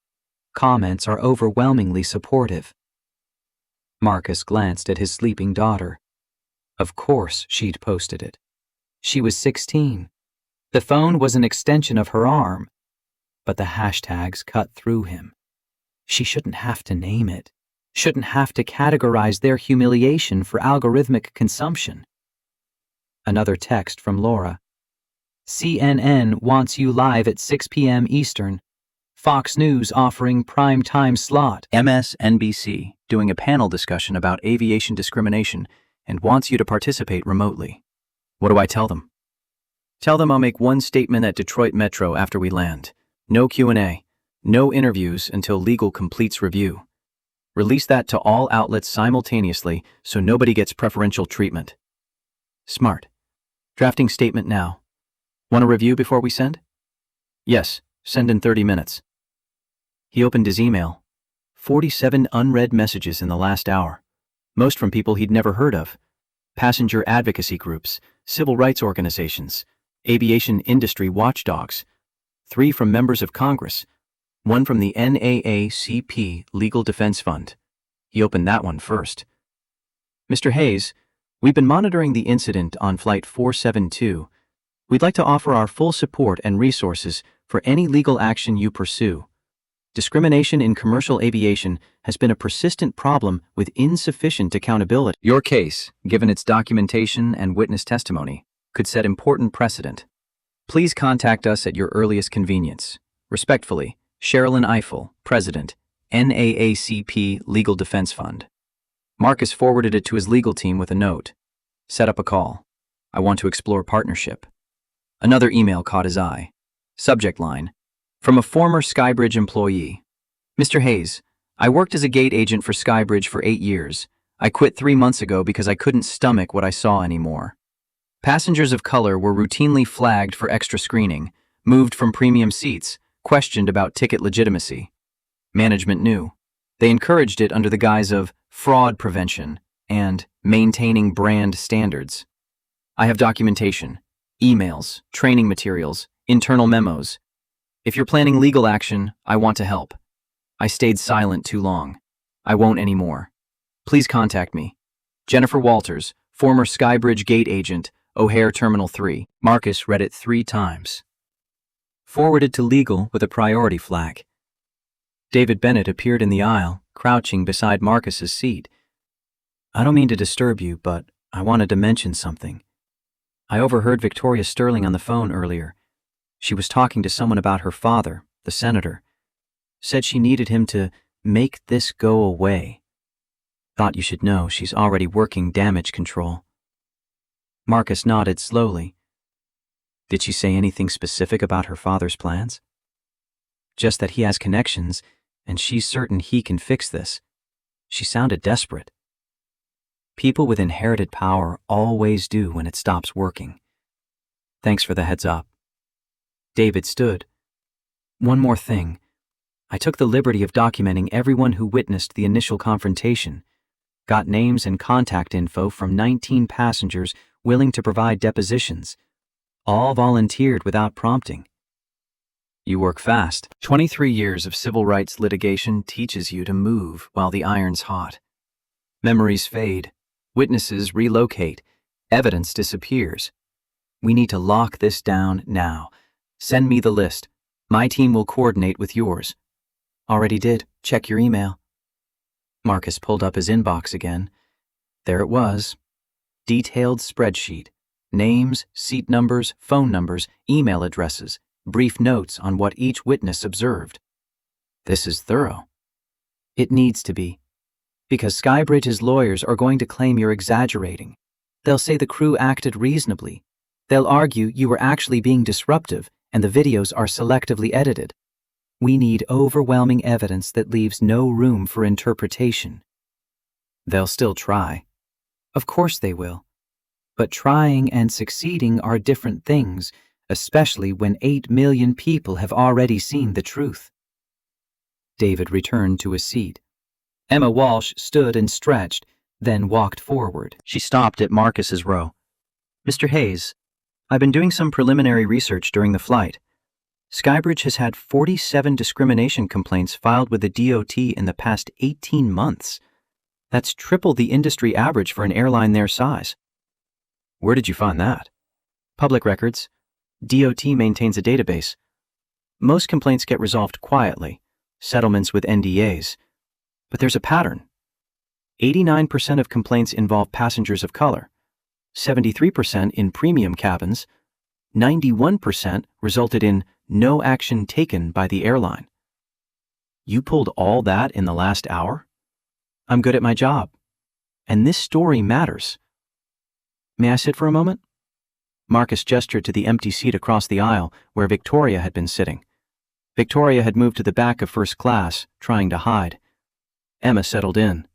Comments are overwhelmingly supportive." Marcus glanced at his sleeping daughter. Of course she'd posted it. She was 16. The phone was an extension of her arm, but the hashtags cut through him. She shouldn't have to name it, shouldn't have to categorize their humiliation for algorithmic consumption. Another text from Laura. "CNN wants you live at 6 p.m. Eastern. Fox News offering prime time slot. MSNBC doing a panel discussion about aviation discrimination and wants you to participate remotely." What do I tell them? Tell them I'll make one statement at Detroit Metro after we land. No Q&A. No interviews until legal completes review. Release that to all outlets simultaneously so nobody gets preferential treatment. Smart. Drafting statement now. Want a review before we send? Yes, send in 30 minutes. He opened his email. 47 unread messages in the last hour. most from people he'd never heard of. Passenger advocacy groups, civil rights organizations, aviation industry watchdogs. 3 from members of Congress, 1 from the NAACP Legal Defense Fund. He opened that one first. Mr. Hayes, we've been monitoring the incident on Flight 472. We'd like to offer our full support and resources for any legal action you pursue. Discrimination in commercial aviation has been a persistent problem with insufficient accountability. Your case, given its documentation and witness testimony, could set important precedent. Please contact us at your earliest convenience. Respectfully, Sherilyn Eiffel, President, NAACP Legal Defense Fund. Marcus forwarded it to his legal team with a note. Set up a call. I want to explore partnership. Another email caught his eye. Subject line: from a former Skybridge employee. Mr. Hayes, I worked as a gate agent for Skybridge for 8 years. I quit 3 months ago because I couldn't stomach what I saw anymore. Passengers of color were routinely flagged for extra screening, moved from premium seats, questioned about ticket legitimacy. Management knew. They encouraged it under the guise of fraud prevention and maintaining brand standards. I have documentation, emails, training materials, internal memos. If you're planning legal action, I want to help. I stayed silent too long. I won't anymore. Please contact me. Jennifer Walters, former Skybridge gate agent, O'Hare Terminal 3. Marcus read it 3 times. Forwarded to legal with a priority flag. David Bennett appeared in the aisle, crouching beside Marcus's seat. I don't mean to disturb you, but I wanted to mention something. I overheard Victoria Sterling on the phone earlier. She was talking to someone about her father, the senator. Said she needed him to make this go away. Thought you should know she's already working damage control. Marcus nodded slowly. Did she say anything specific about her father's plans? Just that he has connections, and she's certain he can fix this. She sounded desperate. People with inherited power always do when it stops working. Thanks for the heads up. David stood. One more thing. I took the liberty of documenting everyone who witnessed the initial confrontation. Got names and contact info from 19 passengers willing to provide depositions. All volunteered without prompting. You work fast. 23 years of civil rights litigation teaches you to move while the iron's hot. Memories fade. Witnesses relocate. Evidence disappears. We need to lock this down now. Send me the list. My team will coordinate with yours. Already did. Check your email. Marcus pulled up his inbox again. There it was. Detailed spreadsheet. Names, seat numbers, phone numbers, email addresses, brief notes on what each witness observed. This is thorough. It needs to be. Because Skybridge's lawyers are going to claim you're exaggerating. They'll say the crew acted reasonably. They'll argue you were actually being disruptive and the videos are selectively edited. We need overwhelming evidence that leaves no room for interpretation. They'll still try. Of course they will. But trying and succeeding are different things, especially when 8 million people have already seen the truth. David returned to his seat. Emma Walsh stood and stretched, then walked forward. She stopped at Marcus's row. Mr. Hayes, I've been doing some preliminary research during the flight. Skybridge has had 47 discrimination complaints filed with the DOT in the past 18 months. That's triple the industry average for an airline their size. Where did you find that? Public records. DOT maintains a database. Most complaints get resolved quietly, settlements with NDAs. But there's a pattern. 89% of complaints involve passengers of color, 73% in premium cabins, 91% resulted in no action taken by the airline. You pulled all that in the last hour? I'm good at my job. And this story matters. May I sit for a moment? Marcus gestured to the empty seat across the aisle where Victoria had been sitting. Victoria had moved to the back of first class, trying to hide. Emma settled in.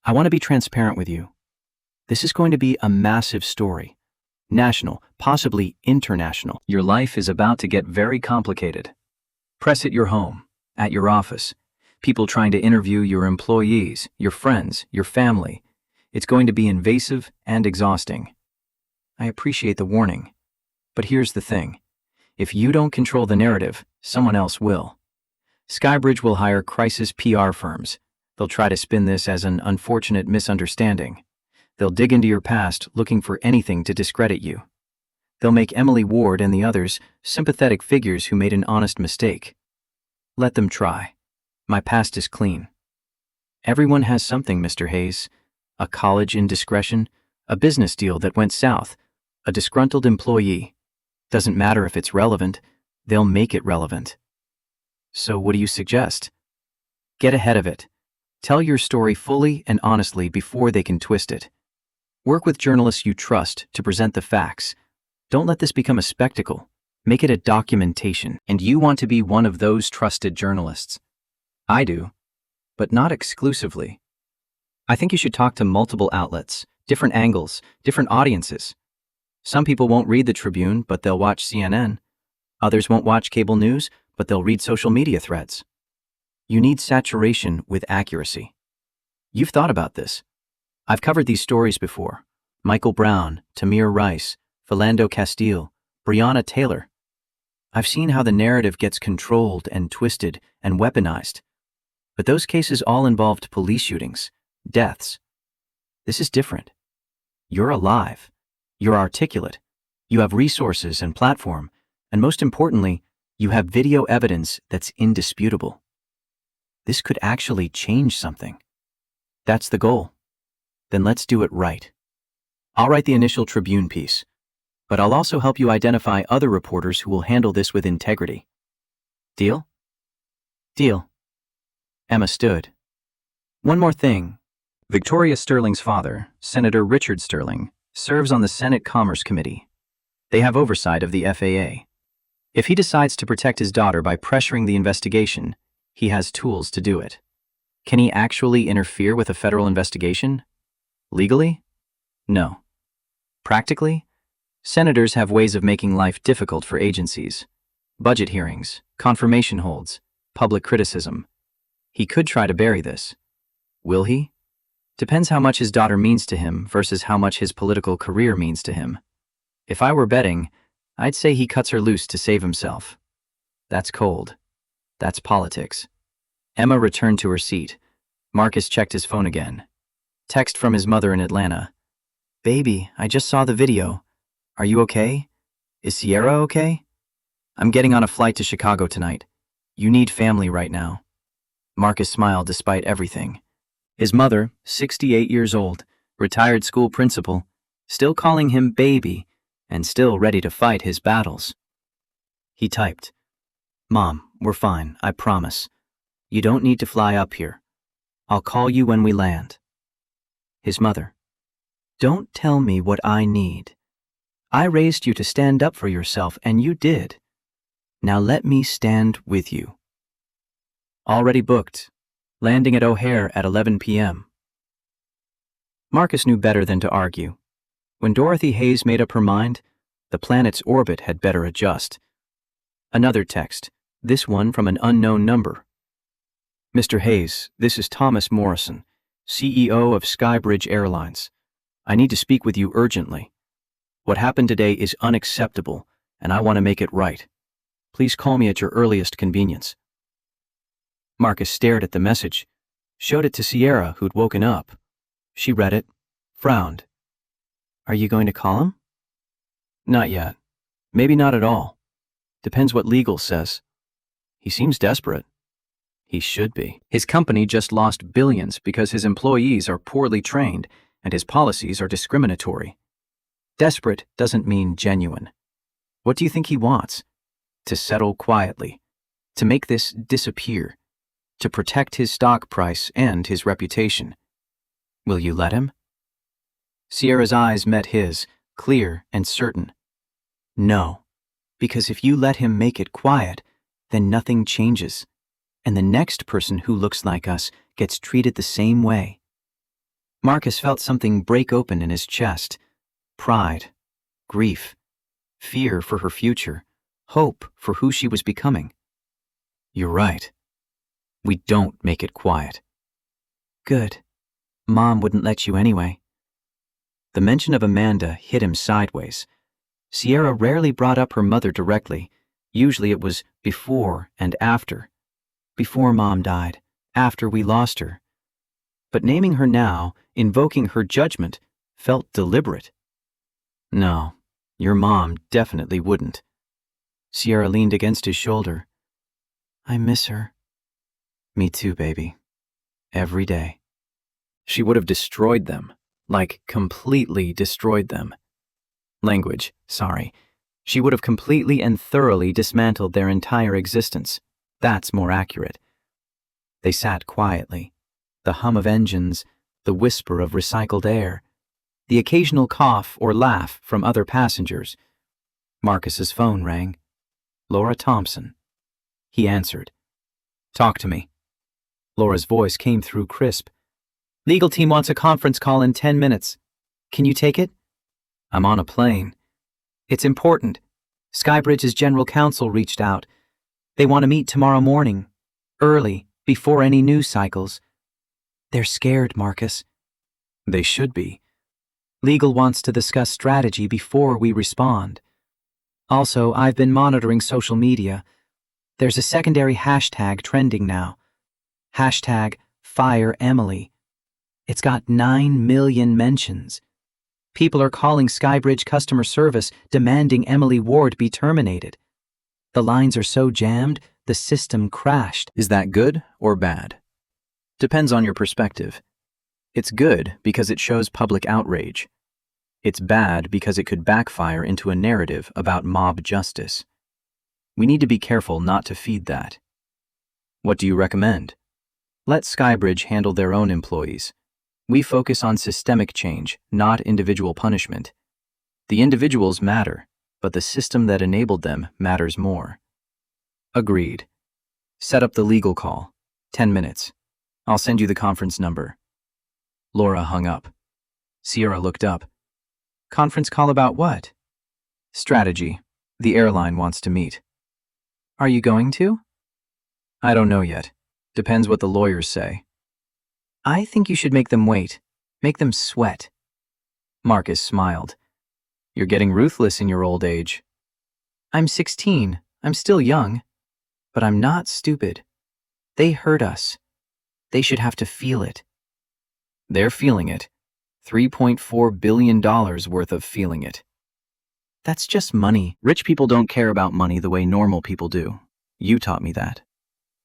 I want to be transparent with you. This is going to be a massive story. National, possibly international. Your life is about to get very complicated. Press at your home, at your office, People trying to interview your employees, your friends, your family. It's going to be invasive and exhausting. I appreciate the warning. But here's the thing. If you don't control the narrative, someone else will. Skybridge will hire crisis PR firms. They'll try to spin this as an unfortunate misunderstanding. They'll dig into your past looking for anything to discredit you. They'll make Emily Ward and the others sympathetic figures who made an honest mistake. Let them try. My past is clean. Everyone has something, Mr. Hayes. A college indiscretion, a business deal that went south, a disgruntled employee. Doesn't matter if it's relevant, they'll make it relevant. So what do you suggest? Get ahead of it. Tell your story fully and honestly before they can twist it. Work with journalists you trust to present the facts. Don't let this become a spectacle. Make it a documentation. And you want to be one of those trusted journalists. I do, but not exclusively. I think you should talk to multiple outlets, different angles, different audiences. Some people won't read the Tribune, but they'll watch CNN. Others won't watch cable news, but they'll read social media threads. You need saturation with accuracy. You've thought about this. I've covered these stories before. Michael Brown, Tamir Rice, Philando Castile, Breonna Taylor. I've seen how the narrative gets controlled and twisted and weaponized. But those cases all involved police shootings, deaths. This is different. You're alive. You're articulate. You have resources and platform. And most importantly, you have video evidence that's indisputable. This could actually change something. That's the goal. Then let's do it right. I'll write the initial Tribune piece, but I'll also help you identify other reporters who will handle this with integrity. Deal? Deal. Emma stood. One more thing. Victoria Sterling's father, Senator Richard Sterling, serves on the Senate Commerce Committee. They have oversight of the FAA. If he decides to protect his daughter by pressuring the investigation, he has tools to do it. Can he actually interfere with a federal investigation? Legally? No. Practically? Senators have ways of making life difficult for agencies. Budget hearings, confirmation holds, public criticism. He could try to bury this. Will he? Depends how much his daughter means to him versus how much his political career means to him. If I were betting, I'd say he cuts her loose to save himself. That's cold. That's politics. Emma returned to her seat. Marcus checked his phone again. Text from his mother in Atlanta. Baby, I just saw the video. Are you okay? Is Sierra okay? I'm getting on a flight to Chicago tonight. You need family right now. Marcus smiled despite everything. His mother, 68 years old, retired school principal, still calling him baby and still ready to fight his battles. He typed, Mom, we're fine, I promise. You don't need to fly up here. I'll call you when we land. His mother, don't tell me what I need. I raised you to stand up for yourself, and you did. Now let me stand with you. Already booked. Landing at O'Hare at 11 p.m. Marcus knew better than to argue. When Dorothy Hayes made up her mind, the planet's orbit had better adjust. Another text, this one from an unknown number. Mr. Hayes, this is Thomas Morrison, CEO of Skybridge Airlines. I need to speak with you urgently. What happened today is unacceptable, and I want to make it right. Please call me at your earliest convenience. Marcus stared at the message, showed it to Sierra, who'd woken up. She read it, frowned. Are you going to call him? Not yet. Maybe not at all. Depends what legal says. He seems desperate. He should be. His company just lost billions because his employees are poorly trained and his policies are discriminatory. Desperate doesn't mean genuine. What do you think he wants? To settle quietly. To make this disappear. To protect his stock price and his reputation. Will you let him? Sierra's eyes met his, clear and certain. No, because if you let him make it quiet, then nothing changes, and the next person who looks like us gets treated the same way. Marcus felt something break open in his chest. Pride, grief, fear for her future, hope for who she was becoming. You're right. We don't make it quiet. Good. Mom wouldn't let you anyway. The mention of Amanda hit him sideways. Sierra rarely brought up her mother directly. Usually it was before and after. Before Mom died, after we lost her. But naming her now, invoking her judgment, felt deliberate. No, your mom definitely wouldn't. Sierra leaned against his shoulder. I miss her. Me too, baby. Every day. She would have destroyed them, like completely destroyed them. Language, sorry. She would have completely and thoroughly dismantled their entire existence. That's more accurate. They sat quietly. The hum of engines, the whisper of recycled air, the occasional cough or laugh from other passengers. Marcus's phone rang. Laura Thompson. He answered. Talk to me. Laura's voice came through crisp. Legal team wants a conference call in 10 minutes. Can you take it? I'm on a plane. It's important. Skybridge's general counsel reached out. They want to meet tomorrow morning, early, before any news cycles. They're scared, Marcus. They should be. Legal wants to discuss strategy before we respond. Also, I've been monitoring social media. There's a secondary hashtag trending now. Hashtag #FireEmily. It's got 9 million mentions. People are calling Skybridge customer service demanding Emily Ward be terminated. The lines are so jammed, the system crashed. Is that good or bad? Depends on your perspective. It's good because it shows public outrage. It's bad because it could backfire into a narrative about mob justice. We need to be careful not to feed that. What do you recommend? Let Skybridge handle their own employees. We focus on systemic change, not individual punishment. The individuals matter, but the system that enabled them matters more. Agreed. Set up the legal call. 10 minutes. I'll send you the conference number. Laura hung up. Sierra looked up. Conference call about what? Strategy. The airline wants to meet. Are you going to? I don't know yet. Depends what the lawyers say. I think you should make them wait. Make them sweat. Marcus smiled. You're getting ruthless in your old age. I'm 16. I'm still young. But I'm not stupid. They hurt us. They should have to feel it. They're feeling it. $3.4 billion worth of feeling it. That's just money. Rich people don't care about money the way normal people do. You taught me that.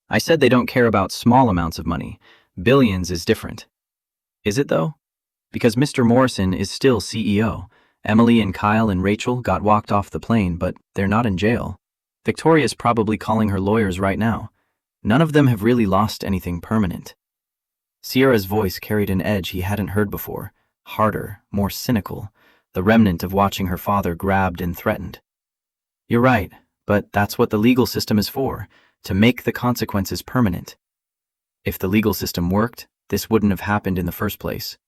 I said they don't care about small amounts of money. Billions is different. Is it though? Because Mr. Morrison is still CEO. Emily and Kyle and Rachel got walked off the plane, but they're not in jail. Victoria's probably calling her lawyers right now. None of them have really lost anything permanent. Sierra's voice carried an edge he hadn't heard before, harder, more cynical, the remnant of watching her father grabbed and threatened. You're right, but that's what the legal system is for, to make the consequences permanent. If the legal system worked, this wouldn't have happened in the first place.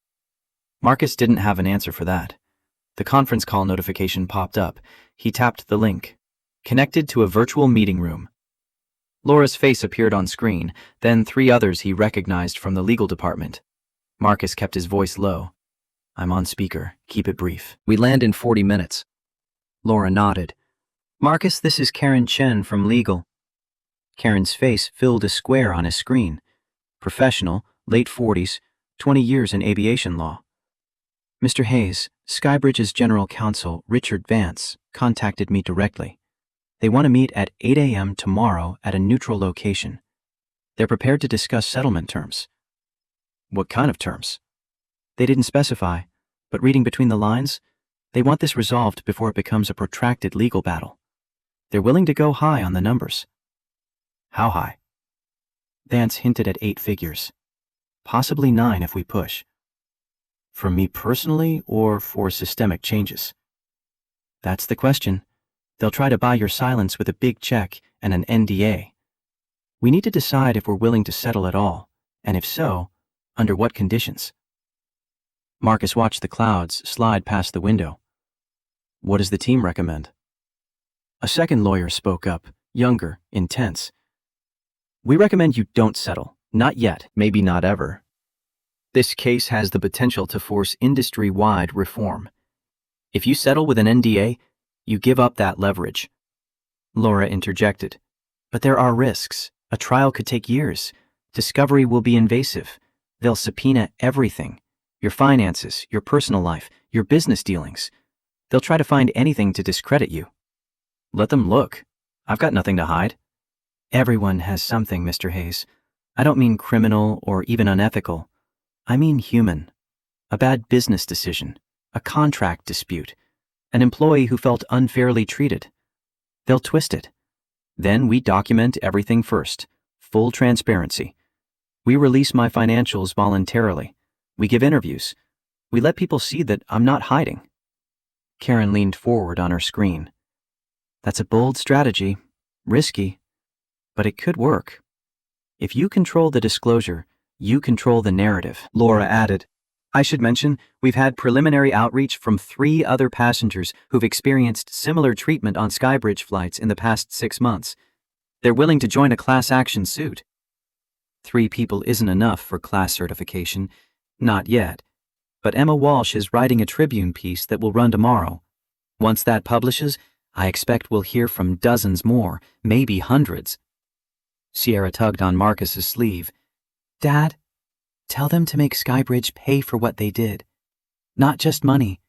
Marcus didn't have an answer for that. The conference call notification popped up. He tapped the link. Connected to a virtual meeting room. Laura's face appeared on screen, then 3 others he recognized from the legal department. Marcus kept his voice low. I'm on speaker. Keep it brief. We land in 40 minutes. Laura nodded. Marcus, this is Karen Chen from legal. Karen's face filled a square on his screen. Professional, late 40s, 20 years in aviation law. Mr. Hayes, Skybridge's general counsel, Richard Vance, contacted me directly. They want to meet at 8 a.m. tomorrow at a neutral location. They're prepared to discuss settlement terms. What kind of terms? They didn't specify, but reading between the lines, they want this resolved before it becomes a protracted legal battle. They're willing to go high on the numbers. How high? Vance hinted at 8 figures. Possibly 9 if we push. For me personally or for systemic changes? That's the question. They'll try to buy your silence with a big check and an NDA. We need to decide if we're willing to settle at all, and if so, under what conditions. Marcus watched the clouds slide past the window. What does the team recommend? A second lawyer spoke up, younger, intense. We recommend you don't settle. Not yet, maybe not ever. This case has the potential to force industry-wide reform. If you settle with an NDA, you give up that leverage. Laura interjected. But there are risks. A trial could take years. Discovery will be invasive. They'll subpoena everything. Your finances, your personal life, your business dealings. They'll try to find anything to discredit you. Let them look. I've got nothing to hide. Everyone has something, Mr. Hayes. I don't mean criminal or even unethical. I mean human. A bad business decision, a contract dispute, an employee who felt unfairly treated. They'll twist it. Then we document everything first. Full transparency. We release my financials voluntarily. We give interviews. We let people see that I'm not hiding. Karen leaned forward on her screen. That's a bold strategy. Risky. But it could work. If you control the disclosure, you control the narrative, Laura added. I should mention, we've had preliminary outreach from 3 other passengers who've experienced similar treatment on Skybridge flights in the past 6 months. They're willing to join a class action suit. 3 people isn't enough for class certification. Not yet. But Emma Walsh is writing a Tribune piece that will run tomorrow. Once that publishes, I expect we'll hear from dozens more, maybe hundreds. Sierra tugged on Marcus's sleeve. Dad, tell them to make Skybridge pay for what they did. Not just money.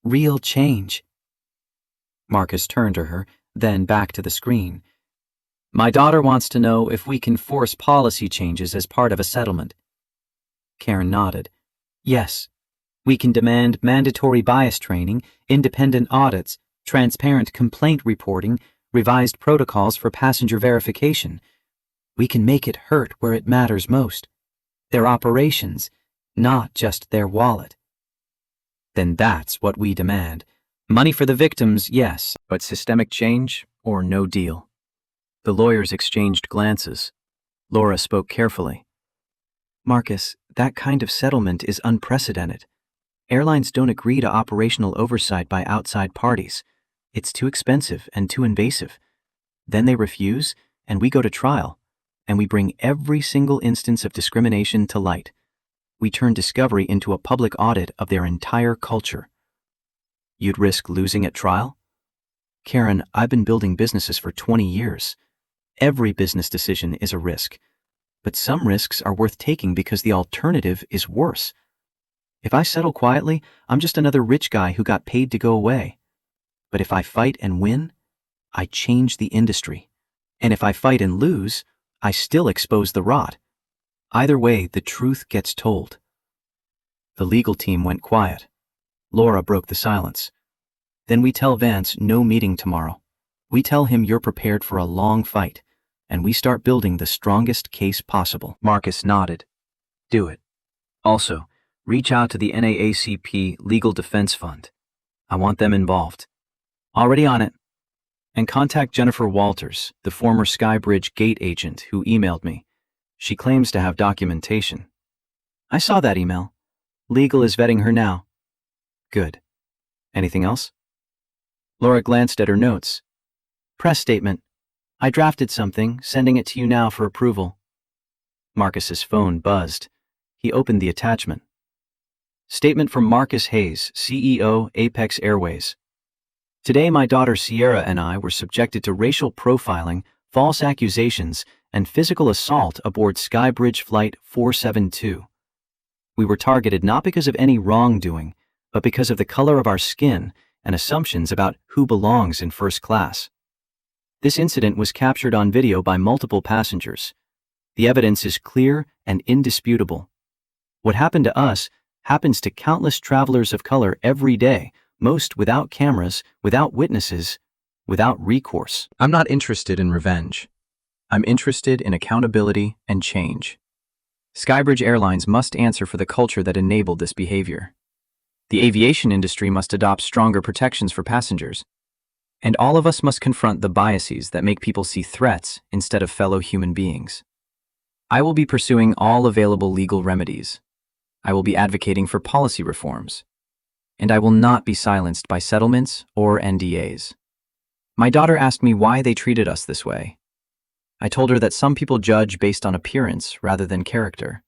Real change. Marcus turned to her, then back to the screen. My daughter wants to know if we can force policy changes as part of a settlement. Karen nodded. Yes. We can demand mandatory bias training, independent audits, transparent complaint reporting, revised protocols for passenger verification. We can make it hurt where it matters most. Their operations, not just their wallet. Then that's what we demand. Money for the victims, yes, but systemic change or no deal. The lawyers exchanged glances. Laura spoke carefully. Marcus, that kind of settlement is unprecedented. Airlines don't agree to operational oversight by outside parties. It's too expensive and too invasive. Then they refuse, and we go to trial, and we bring every single instance of discrimination to light. We turn Discovery into a public audit of their entire culture. You'd risk losing at trial? Karen, I've been building businesses for 20 years. Every business decision is a risk, but some risks are worth taking because the alternative is worse. If I settle quietly, I'm just another rich guy who got paid to go away. But if I fight and win, I change the industry. And if I fight and lose, I still expose the rot. Either way, the truth gets told. The legal team went quiet. Laura broke the silence. Then we tell Vance no meeting tomorrow. We tell him you're prepared for a long fight, and we start building the strongest case possible. Marcus nodded. Do it. Also, reach out to the NAACP Legal Defense Fund. I want them involved. Already on it. And contact Jennifer Walters, the former Skybridge gate agent who emailed me. She claims to have documentation. I saw that email. Legal is vetting her now. Good. Anything else? Laura glanced at her notes. Press statement. I drafted something, sending it to you now for approval. Marcus's phone buzzed. He opened the attachment. Statement from Marcus Hayes, CEO, Apex Airways. Today, my daughter Sierra and I were subjected to racial profiling, false accusations, and physical assault aboard Skybridge Flight 472. We were targeted not because of any wrongdoing, but because of the color of our skin and assumptions about who belongs in first class. This incident was captured on video by multiple passengers. The evidence is clear and indisputable. What happened to us happens to countless travelers of color every day, most without cameras, without witnesses, without recourse. I'm not interested in revenge. I'm interested in accountability and change. Skybridge Airlines must answer for the culture that enabled this behavior. The aviation industry must adopt stronger protections for passengers. And all of us must confront the biases that make people see threats instead of fellow human beings. I will be pursuing all available legal remedies. I will be advocating for policy reforms. And I will not be silenced by settlements or NDAs. My daughter asked me why they treated us this way. I told her that some people judge based on appearance rather than character.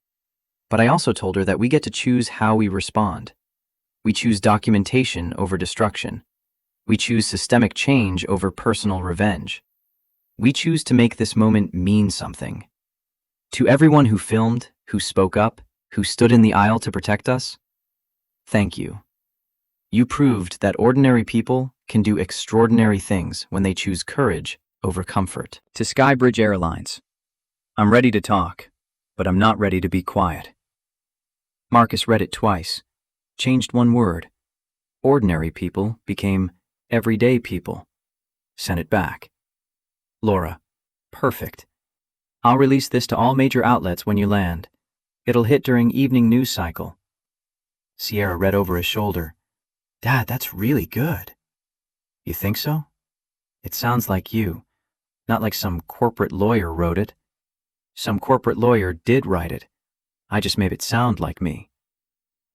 But I also told her that we get to choose how we respond. We choose documentation over destruction. We choose systemic change over personal revenge. We choose to make this moment mean something. To everyone who filmed, who spoke up, who stood in the aisle to protect us, thank you. You proved that ordinary people can do extraordinary things when they choose courage over comfort. To Skybridge Airlines. I'm ready to talk, but I'm not ready to be quiet. Marcus read it twice, changed one word. Ordinary people became everyday people. Sent it back. Laura, perfect. I'll release this to all major outlets when you land. It'll hit during evening news cycle. Sierra read over his shoulder. Dad, that's really good. You think so? It sounds like you, not like some corporate lawyer wrote it. Some corporate lawyer did write it. I just made it sound like me.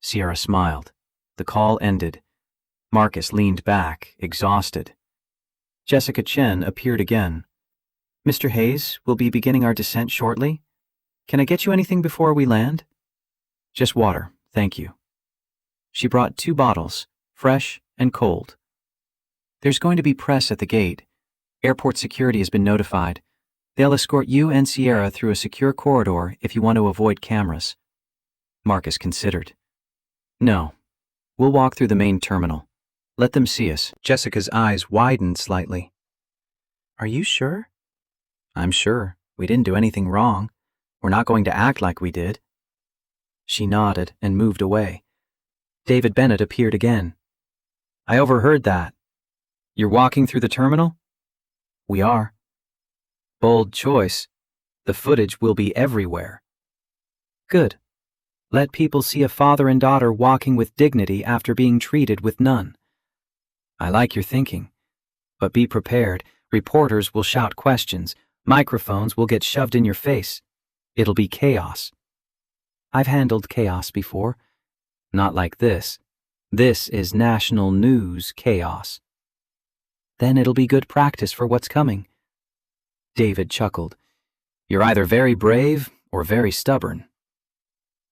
Sierra smiled. The call ended. Marcus leaned back, exhausted. Jessica Chen appeared again. Mr. Hayes, we'll be beginning our descent shortly. Can I get you anything before we land? Just water, thank you. She brought 2 bottles, fresh and cold. There's going to be press at the gate. Airport security has been notified. They'll escort you and Sierra through a secure corridor if you want to avoid cameras. Marcus considered. No, we'll walk through the main terminal. Let them see us. Jessica's eyes widened slightly. Are you sure? I'm sure. We didn't do anything wrong. We're not going to act like we did. She nodded and moved away. David Bennett appeared again. I overheard that. You're walking through the terminal? We are. Bold choice. The footage will be everywhere. Good. Let people see a father and daughter walking with dignity after being treated with none. I like your thinking. But be prepared. Reporters will shout questions. Microphones will get shoved in your face. It'll be chaos. I've handled chaos before. Not like this. This is national news chaos. Then it'll be good practice for what's coming. David chuckled. You're either very brave or very stubborn.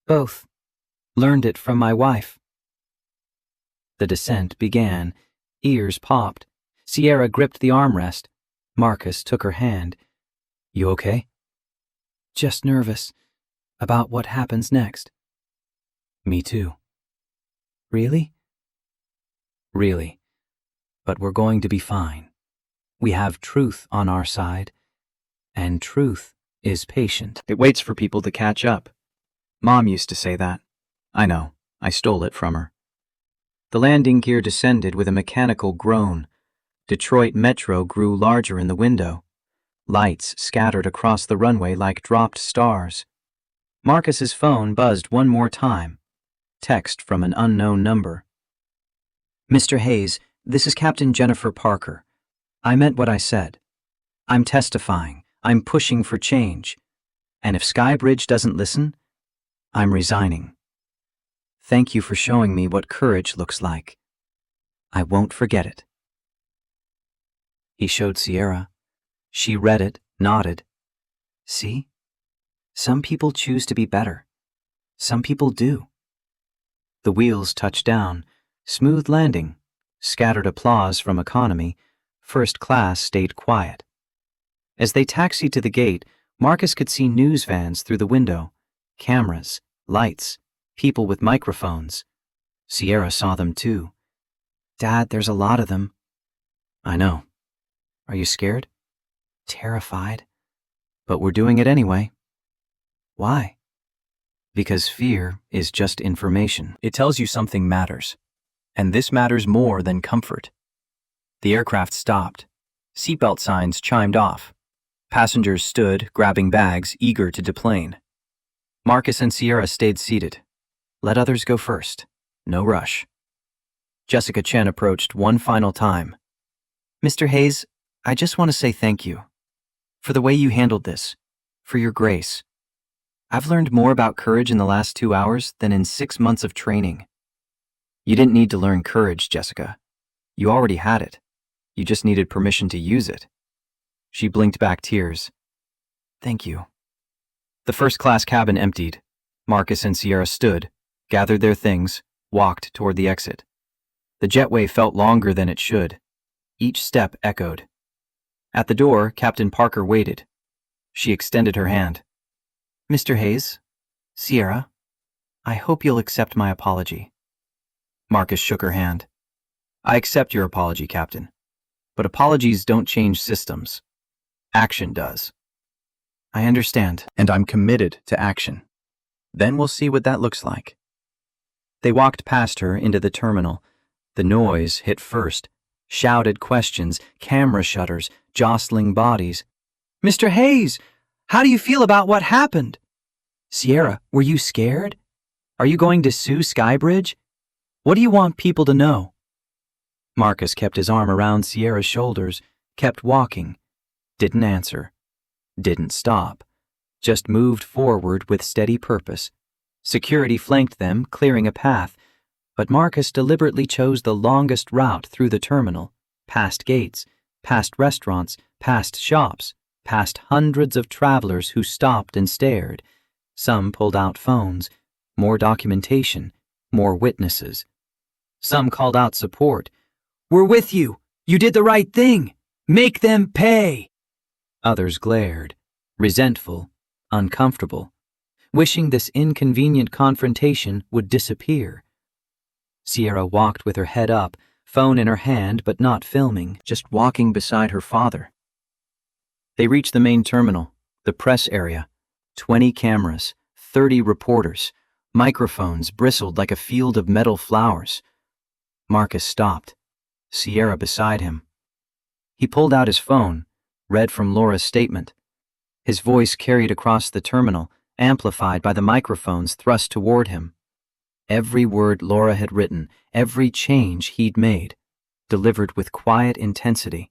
Both. Learned it from my wife. The descent began. Ears popped. Sierra gripped the armrest. Marcus took her hand. You okay? Just nervous. About what happens next. Me too. Really? Really. But we're going to be fine. We have truth on our side. And truth is patient. It waits for people to catch up. Mom used to say that. I know. I stole it from her. The landing gear descended with a mechanical groan. Detroit Metro grew larger in the window. Lights scattered across the runway like dropped stars. Marcus's phone buzzed one more time. Text from an unknown number. Mr. Hayes, this is Captain Jennifer Parker. I meant what I said. I'm testifying. I'm pushing for change. And if Skybridge doesn't listen, I'm resigning. Thank you for showing me what courage looks like. I won't forget it. He showed Sierra. She read it, nodded. See? Some people choose to be better. Some people do. The wheels touched down. Smooth landing. Scattered applause from economy. First class stayed quiet. As they taxied to the gate, Marcus could see news vans through the window. Cameras, lights, people with microphones. Sierra saw them too. Dad, there's a lot of them. I know. Are you scared? Terrified. But we're doing it anyway. Why? Because fear is just information. It tells you something matters. And this matters more than comfort. The aircraft stopped. Seatbelt signs chimed off. Passengers stood, grabbing bags, eager to deplane. Marcus and Sierra stayed seated. Let others go first. No rush. Jessica Chen approached one final time. Mr. Hayes, I just want to say thank you. For the way you handled this. For your grace. I've learned more about courage in the last 2 hours than in 6 months of training. You didn't need to learn courage, Jessica. You already had it. You just needed permission to use it. She blinked back tears. Thank you. The first-class cabin emptied. Marcus and Sierra stood, gathered their things, walked toward the exit. The jetway felt longer than it should. Each step echoed. At the door, Captain Parker waited. She extended her hand. Mr. Hayes, Sierra, I hope you'll accept my apology. Marcus shook her hand. I accept your apology, Captain. But apologies don't change systems. Action does. I understand, and I'm committed to action. Then we'll see what that looks like. They walked past her into the terminal. The noise hit first. Shouted questions, camera shutters, jostling bodies. Mr. Hayes, how do you feel about what happened? Sierra, were you scared? Are you going to sue Skybridge? What do you want people to know? Marcus kept his arm around Sierra's shoulders, kept walking, didn't answer, didn't stop, just moved forward with steady purpose. Security flanked them, clearing a path, but Marcus deliberately chose the longest route through the terminal, past gates, past restaurants, past shops, past hundreds of travelers who stopped and stared. Some pulled out phones, more documentation, more witnesses. Some called out support. We're with you. You did the right thing. Make them pay. Others glared, resentful, uncomfortable, wishing this inconvenient confrontation would disappear. Sierra walked with her head up, phone in her hand but not filming, just walking beside her father. They reached the main terminal, the press area. 20 cameras, 30 reporters, microphones bristled like a field of metal flowers. Marcus stopped, Sierra beside him. He pulled out his phone, read from Laura's statement. His voice carried across the terminal, amplified by the microphones thrust toward him. Every word Laura had written, every change he'd made, delivered with quiet intensity.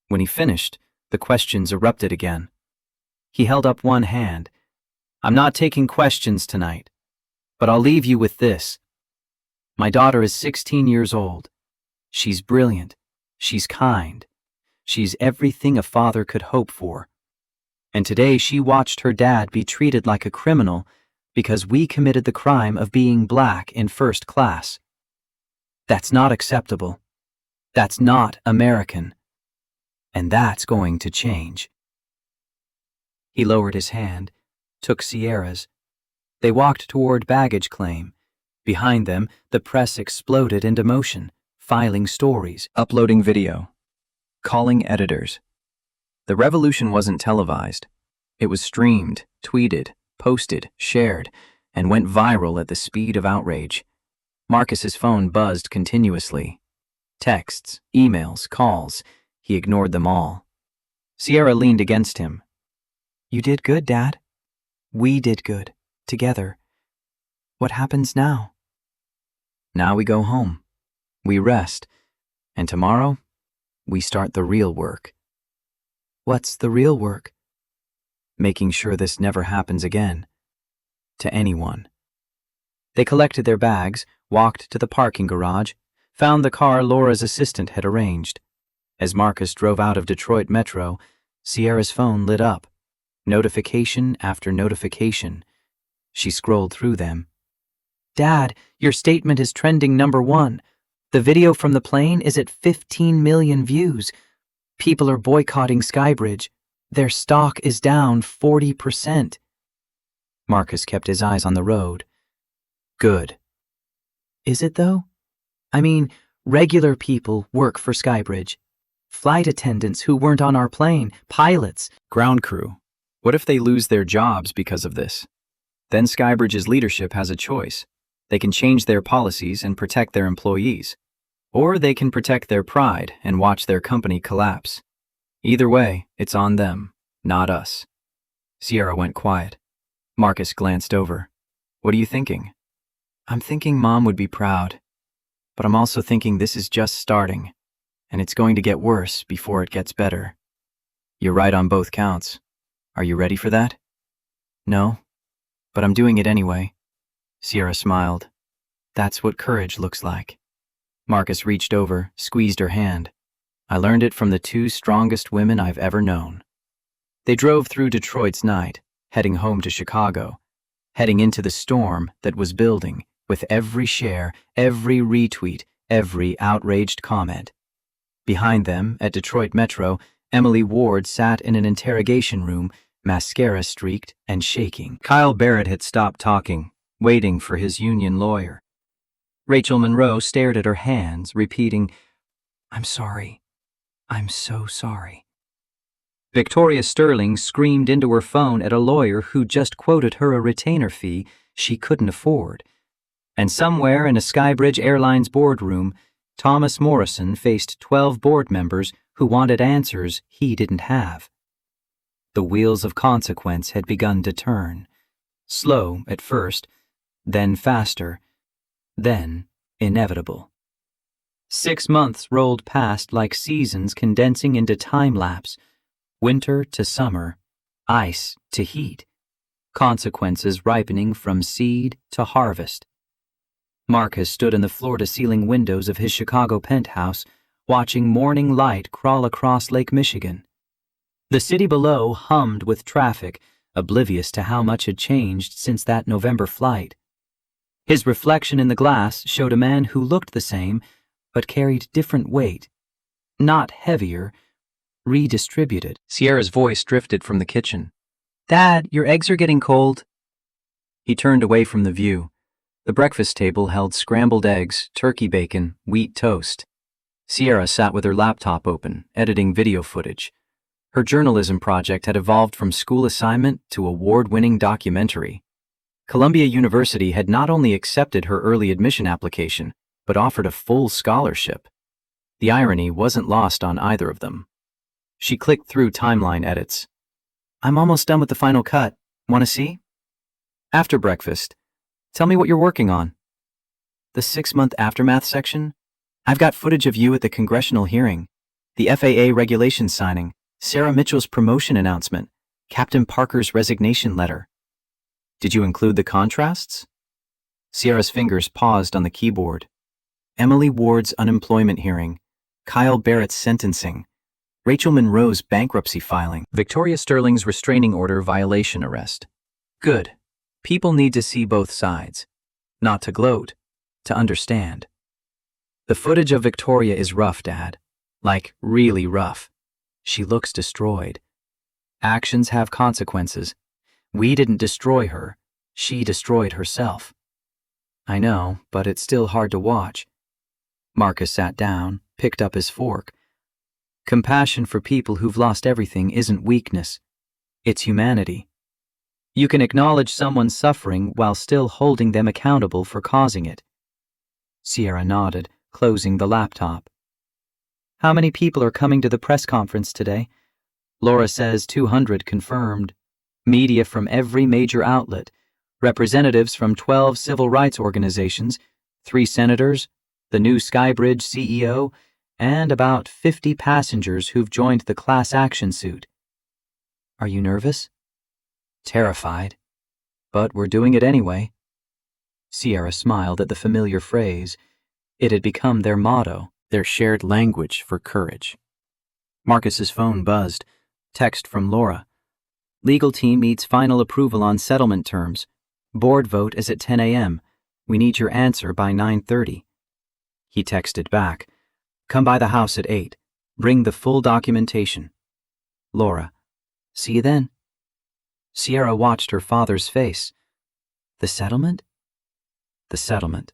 When he finished, the questions erupted again. He held up one hand. I'm not taking questions tonight, but I'll leave you with this. My daughter is 16 years old. She's brilliant. She's kind. She's everything a father could hope for. And today she watched her dad be treated like a criminal because we committed the crime of being black in first class. That's not acceptable. That's not American. And that's going to change. He lowered his hand, took Sierra's. They walked toward baggage claim. Behind them, the press exploded into motion, filing stories, uploading video, calling editors. The revolution wasn't televised. It was streamed, tweeted, posted, shared, and went viral at the speed of outrage. Marcus's phone buzzed continuously. Texts, emails, calls. He ignored them all. Sierra leaned against him. You did good, Dad. We did good, together. What happens now? Now we go home. We rest. And tomorrow, we start the real work. What's the real work? Making sure this never happens again. To anyone. They collected their bags, walked to the parking garage, found the car Laura's assistant had arranged. As Marcus drove out of Detroit Metro, Sierra's phone lit up. Notification after notification. She scrolled through them. Dad, your statement is trending #1. The video from the plane is at 15 million views. People are boycotting Skybridge. Their stock is down 40%. Marcus kept his eyes on the road. Good. Is it though? I mean, regular people work for Skybridge. Flight attendants who weren't on our plane, pilots, Ground crew. What if they lose their jobs because of this? Then Skybridge's leadership has a choice. They can change their policies and protect their employees. Or they can protect their pride and watch their company collapse. Either way, it's on them, not us. Sierra went quiet. Marcus glanced over. What are you thinking? I'm thinking Mom would be proud. But I'm also thinking this is just starting, and it's going to get worse before it gets better. You're right on both counts. Are you ready for that? No, but I'm doing it anyway. Sierra smiled. That's what courage looks like. Marcus reached over, squeezed her hand. I learned it from the 2 strongest women I've ever known. They drove through Detroit's night, heading home to Chicago, heading into the storm that was building with every share, every retweet, every outraged comment. Behind them, at Detroit Metro, Emily Ward sat in an interrogation room, mascara streaked and shaking. Kyle Barrett had stopped talking, waiting for his union lawyer. Rachel Monroe stared at her hands, repeating, "I'm sorry. I'm so sorry." Victoria Sterling screamed into her phone at a lawyer who just quoted her a retainer fee she couldn't afford. And somewhere in a Skybridge Airlines boardroom, Thomas Morrison faced 12 board members who wanted answers he didn't have. The wheels of consequence had begun to turn. Slow at first, then faster, then inevitable. 6 months rolled past like seasons condensing into time-lapse, winter to summer, ice to heat, consequences ripening from seed to harvest. Marcus stood in the floor-to-ceiling windows of his Chicago penthouse, watching morning light crawl across Lake Michigan. The city below hummed with traffic, oblivious to how much had changed since that November flight. His reflection in the glass showed a man who looked the same, but carried different weight. Not heavier, redistributed. Sierra's voice drifted from the kitchen. "Dad, your eggs are getting cold." He turned away from the view. The breakfast table held scrambled eggs, turkey bacon, wheat toast. Sierra sat with her laptop open, editing video footage. Her journalism project had evolved from school assignment to award-winning documentary. Columbia University had not only accepted her early admission application, but offered a full scholarship. The irony wasn't lost on either of them. She clicked through timeline edits. "I'm almost done with the final cut. Want to see?" After breakfast, "Tell me what you're working on." "The 6-month aftermath section? I've got footage of you at the congressional hearing, the FAA regulations signing, Sarah Mitchell's promotion announcement, Captain Parker's resignation letter." "Did you include the contrasts?" Sierra's fingers paused on the keyboard. Emily Ward's unemployment hearing, Kyle Barrett's sentencing, Rachel Monroe's bankruptcy filing, Victoria Sterling's restraining order violation arrest. Good. People need to see both sides. Not to gloat, to understand. "The footage of Victoria is rough, Dad. Like, really rough. She looks destroyed. Actions have consequences. We didn't destroy her. She destroyed herself." "I know, but it's still hard to watch." Marcus sat down, picked up his fork. "Compassion for people who've lost everything isn't weakness. It's humanity. You can acknowledge someone's suffering while still holding them accountable for causing it." Sierra nodded, closing the laptop. "How many people are coming to the press conference today?" "Laura says 200 confirmed. Media from every major outlet, representatives from 12 civil rights organizations, 3 senators, the new Skybridge CEO, and about 50 passengers who've joined the class action suit." "Are you nervous?" "Terrified. But we're doing it anyway." Sierra smiled at the familiar phrase. It had become their motto, their shared language for courage. Marcus's phone buzzed. Text from Laura. "Legal team needs final approval on settlement terms. Board vote is at 10 a.m. We need your answer by 9:30. He texted back. "Come by the house at 8. Bring the full documentation." Laura. "See you then." Sierra watched her father's face. "The settlement?" "The settlement."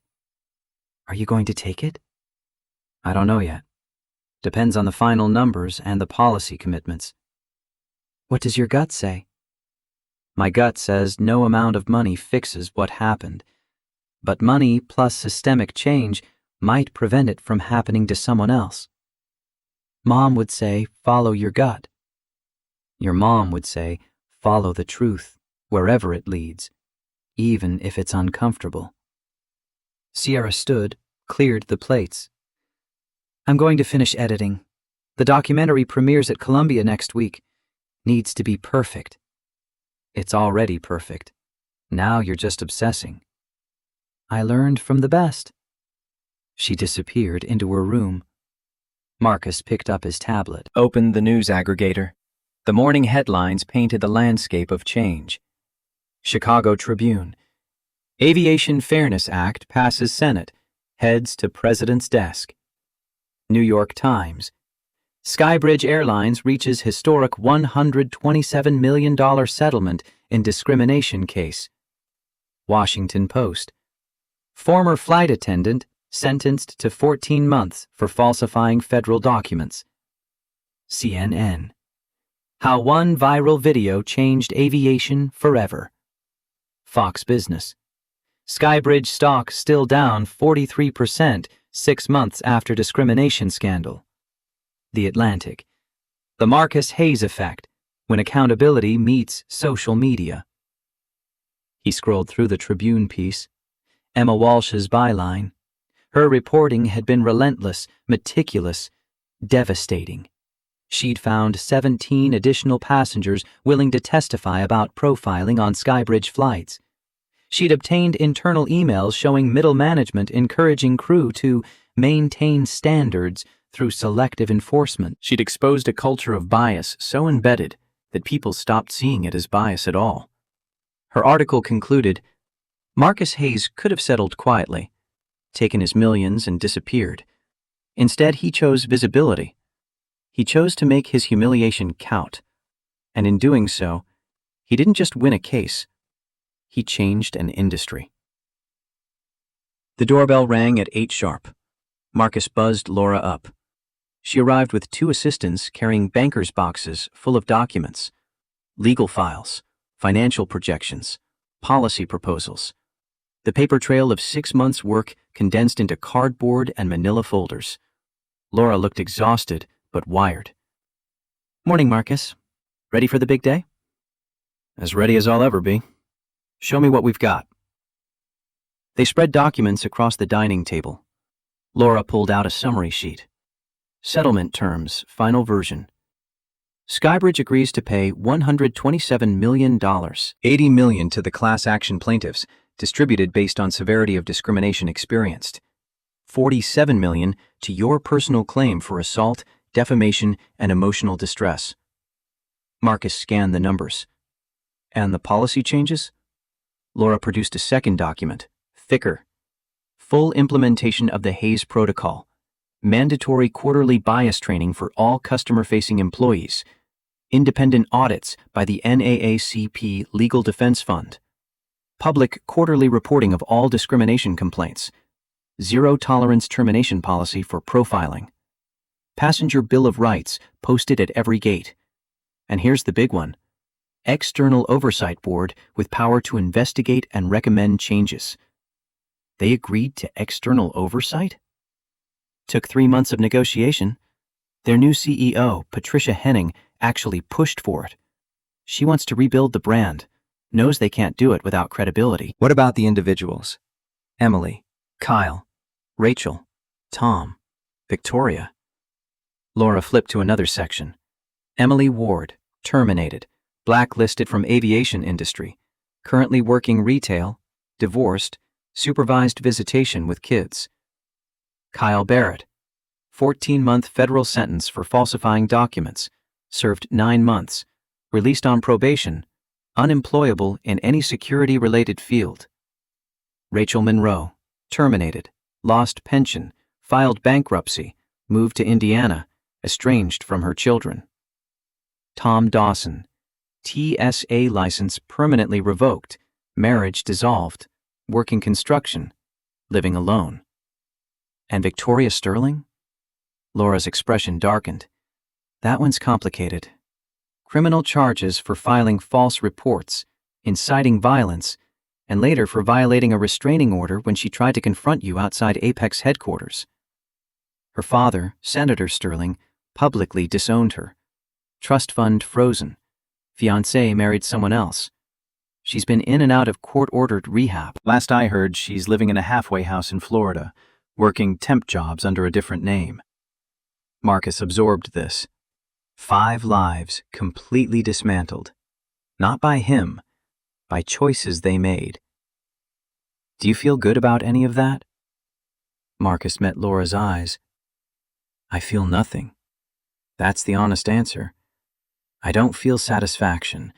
"Are you going to take it?" "I don't know yet. Depends on the final numbers and the policy commitments." "What does your gut say?" "My gut says no amount of money fixes what happened. But money plus systemic change might prevent it from happening to someone else." "Mom would say, follow your gut." "Your mom would say, follow the truth, wherever it leads, even if it's uncomfortable." Sierra stood, cleared the plates. "I'm going to finish editing. The documentary premieres at Columbia next week. Needs to be perfect." "It's already perfect. Now you're just obsessing." "I learned from the best." She disappeared into her room. Marcus picked up his tablet, opened the news aggregator. The morning headlines painted the landscape of change. Chicago Tribune. Aviation Fairness Act passes Senate, heads to President's desk. New York Times. Skybridge Airlines reaches historic $127 million settlement in discrimination case. Washington Post. Former flight attendant sentenced to 14 months for falsifying federal documents. CNN. How one viral video changed aviation forever. Fox Business. Skybridge stock still down 43% 6 months after discrimination scandal. The Atlantic. The Marcus Hayes effect, when accountability meets social media. He scrolled through the Tribune piece. Emma Walsh's byline. Her reporting had been relentless, meticulous, devastating. She'd found 17 additional passengers willing to testify about profiling on Skybridge flights. She'd obtained internal emails showing middle management encouraging crew to maintain standards through selective enforcement. She'd exposed a culture of bias so embedded that people stopped seeing it as bias at all. Her article concluded, Marcus Hayes could have settled quietly, taken his millions and disappeared. Instead, he chose visibility. He chose to make his humiliation count. And in doing so, he didn't just win a case. He changed an industry. The doorbell rang at 8 sharp. Marcus buzzed Laura up. She arrived with 2 assistants carrying banker's boxes full of documents, legal files, financial projections, policy proposals. The paper trail of 6 months' work condensed into cardboard and manila folders. Laura looked exhausted, but wired. Morning, Marcus. Ready for the big day? As ready as I'll ever be. Show me what we've got. They spread documents across the dining table. Laura pulled out a summary sheet. Settlement terms, final version. Skybridge agrees to pay $127 million, $80 million to the class action plaintiffs, distributed based on severity of discrimination experienced. $47 million to your personal claim for assault, defamation, and emotional distress. Marcus scanned the numbers. And the policy changes? Laura produced a second document, thicker. Full implementation of the Hayes Protocol. Mandatory quarterly bias training for all customer-facing employees. Independent audits by the NAACP Legal Defense Fund. Public quarterly reporting of all discrimination complaints. Zero-tolerance termination policy for profiling. Passenger Bill of Rights posted at every gate. And here's the big one. External Oversight Board with power to investigate and recommend changes. They agreed to external oversight? Took 3 months of negotiation. Their new CEO, Patricia Henning, actually pushed for it. She wants to rebuild the brand, knows they can't do it without credibility. What about the individuals? Emily, Kyle, Rachel, Tom, Victoria. Laura flipped to another section. Emily Ward, terminated, blacklisted from aviation industry, currently working retail, divorced, supervised visitation with kids. Kyle Barrett, 14-month federal sentence for falsifying documents, served 9 months, released on probation, unemployable in any security-related field. Rachel Monroe, terminated, lost pension, filed bankruptcy, moved to Indiana, estranged from her children. Tom Dawson, TSA license permanently revoked, marriage dissolved, working construction, living alone. And Victoria Sterling? Laura's expression darkened. That one's complicated. Criminal charges for filing false reports, inciting violence, and later for violating a restraining order when she tried to confront you outside Apex headquarters. Her father, Senator Sterling, publicly disowned her. Trust fund frozen. Fiancé married someone else. She's been in and out of court-ordered rehab. Last I heard, she's living in a halfway house in Florida, working temp jobs under a different name. Marcus absorbed this. 5 lives completely dismantled. Not by him, by choices they made. Do you feel good about any of that? Marcus met Laura's eyes. I feel nothing. That's the honest answer. I don't feel satisfaction.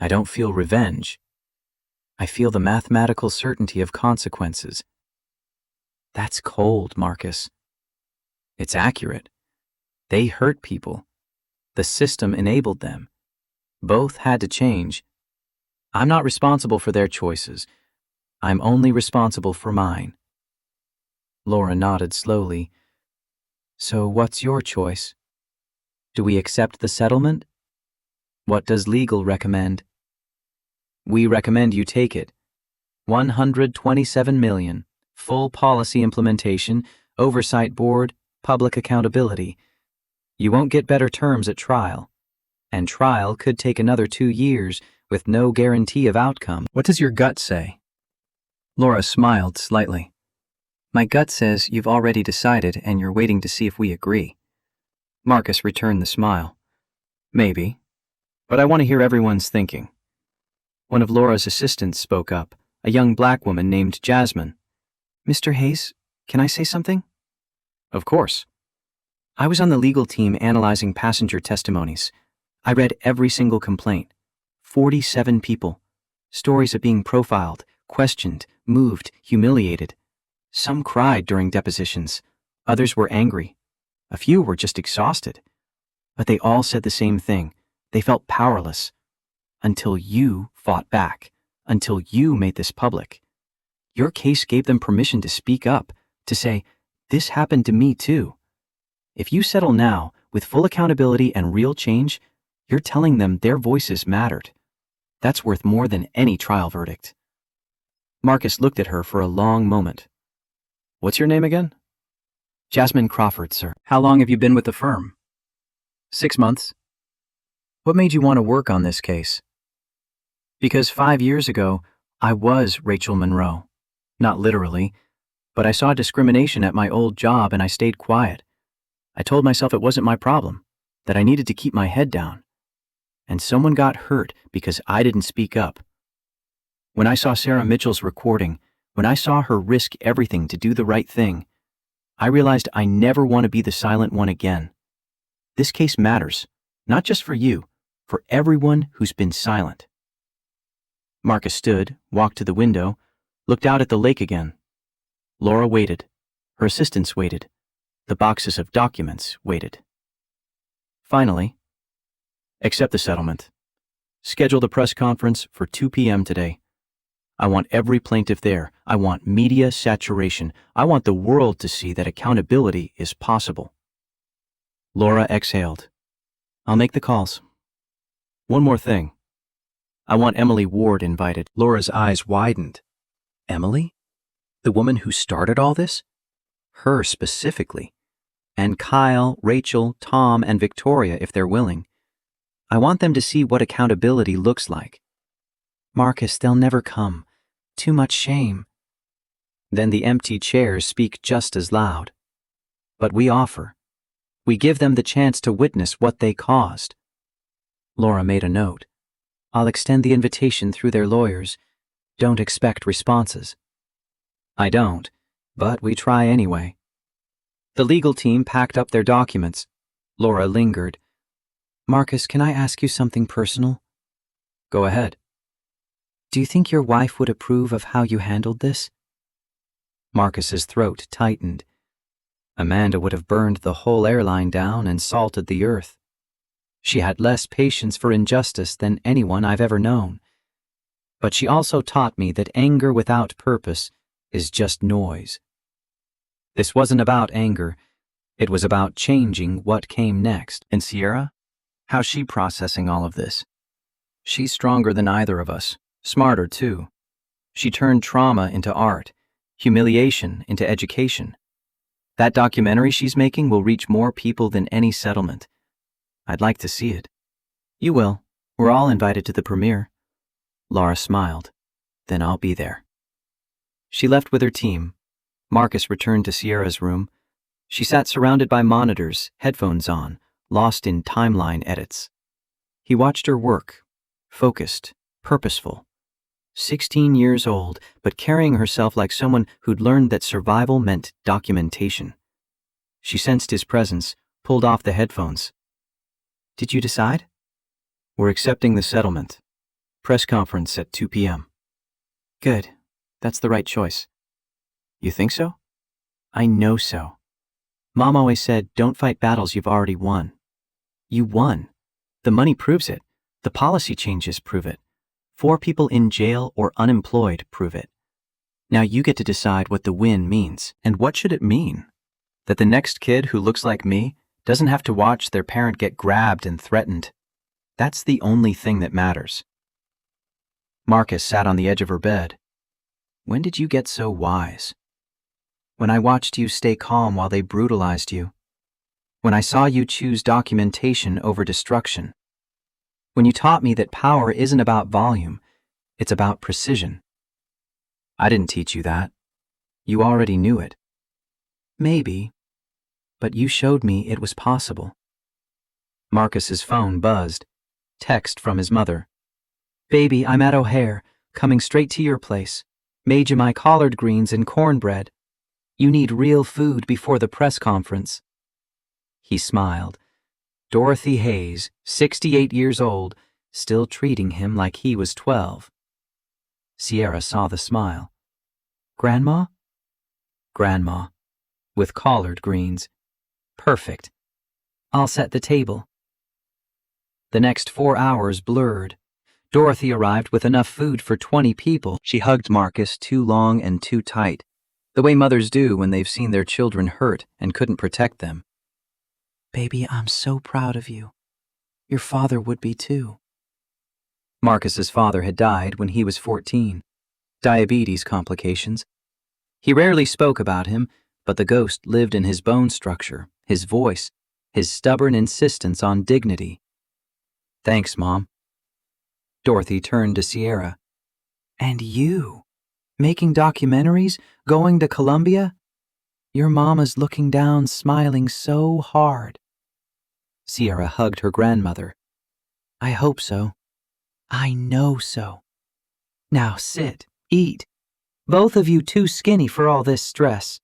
I don't feel revenge. I feel the mathematical certainty of consequences. That's cold, Marcus. It's accurate. They hurt people. The system enabled them. Both had to change. I'm not responsible for their choices. I'm only responsible for mine. Laura nodded slowly. So what's your choice? Do we accept the settlement? What does legal recommend? We recommend you take it. 127 million, full policy implementation, oversight board, public accountability. You won't get better terms at trial. And trial could take another 2 years with no guarantee of outcome. What does your gut say? Laura smiled slightly. My gut says you've already decided and you're waiting to see if we agree. Marcus returned the smile. Maybe, but I want to hear everyone's thinking. One of Laura's assistants spoke up, a young black woman named Jasmine. Mr. Hayes, can I say something? Of course. I was on the legal team analyzing passenger testimonies. I read every single complaint. 47 people. Stories of being profiled, questioned, moved, humiliated. Some cried during depositions. Others were angry. A few were just exhausted. But they all said the same thing. They felt powerless. Until you fought back. Until you made this public. Your case gave them permission to speak up, to say, this happened to me too. If you settle now, with full accountability and real change, you're telling them their voices mattered. That's worth more than any trial verdict. Marcus looked at her for a long moment. What's your name again? Jasmine Crawford, sir. How long have you been with the firm? 6 months. What made you want to work on this case? Because 5 years ago, I was Rachel Monroe. Not literally, but I saw discrimination at my old job and I stayed quiet. I told myself it wasn't my problem, that I needed to keep my head down. And someone got hurt because I didn't speak up. When I saw Sarah Mitchell's recording, when I saw her risk everything to do the right thing, I realized I never want to be the silent one again. This case matters, not just for you, for everyone who's been silent. Marcus stood, walked to the window, looked out at the lake again. Laura waited. Her assistants waited. The boxes of documents waited. Finally, accept the settlement. Schedule the press conference for 2 p.m. today. I want every plaintiff there. I want media saturation. I want the world to see that accountability is possible. Laura exhaled. I'll make the calls. One more thing. I want Emily Ward invited. Laura's eyes widened. Emily? The woman who started all this? Her specifically. And Kyle, Rachel, Tom, and Victoria if they're willing. I want them to see what accountability looks like. Marcus, they'll never come. Too much shame. Then the empty chairs speak just as loud. But we offer. We give them the chance to witness what they caused. Laura made a note. I'll extend the invitation through their lawyers. Don't expect responses. I don't, but we try anyway. The legal team packed up their documents. Laura lingered. Marcus, can I ask you something personal? Go ahead. Do you think your wife would approve of how you handled this? Marcus's throat tightened. Amanda would have burned the whole airline down and salted the earth. She had less patience for injustice than anyone I've ever known. But she also taught me that anger without purpose is just noise. This wasn't about anger. It was about changing what came next. And Sierra? How's she processing all of this? She's stronger than either of us. Smarter, too. She turned trauma into art, humiliation into education. That documentary she's making will reach more people than any settlement. I'd like to see it. You will. We're all invited to the premiere. Laura smiled. Then I'll be there. She left with her team. Marcus returned to Sierra's room. She sat surrounded by monitors, headphones on, lost in timeline edits. He watched her work, focused, purposeful. 16 years old, but carrying herself like someone who'd learned that survival meant documentation. She sensed his presence, pulled off the headphones. Did you decide? We're accepting the settlement. Press conference at 2 p.m. Good. That's the right choice. You think so? I know so. Mom always said, don't fight battles you've already won. You won. The money proves it. The policy changes prove it. 4 people in jail or unemployed prove it. Now you get to decide what the win means. And what should it mean? That the next kid who looks like me doesn't have to watch their parent get grabbed and threatened. That's the only thing that matters. Marcus sat on the edge of her bed. When did you get so wise? When I watched you stay calm while they brutalized you. When I saw you choose documentation over destruction. When you taught me that power isn't about volume, it's about precision. I didn't teach you that. You already knew it. Maybe, but you showed me it was possible. Marcus's phone buzzed. Text from his mother. Baby, I'm at O'Hare, coming straight to your place. Made you my collard greens and cornbread. You need real food before the press conference. He smiled. Dorothy Hayes, 68 years old, still treating him like he was 12. Sierra saw the smile. Grandma? Grandma, with collard greens. Perfect. I'll set the table. The next 4 hours blurred. Dorothy arrived with enough food for 20 people. She hugged Marcus too long and too tight, the way mothers do when they've seen their children hurt and couldn't protect them. Baby, I'm so proud of you. Your father would be too. Marcus's father had died when he was 14. Diabetes complications. He rarely spoke about him, but the ghost lived in his bone structure, his voice, his stubborn insistence on dignity. Thanks, Mom. Dorothy turned to Sierra. And you? Making documentaries? Going to Columbia? Your mama's looking down, smiling so hard. Sierra hugged her grandmother. I hope so. I know so. Now sit, eat. Both of you too skinny for all this stress.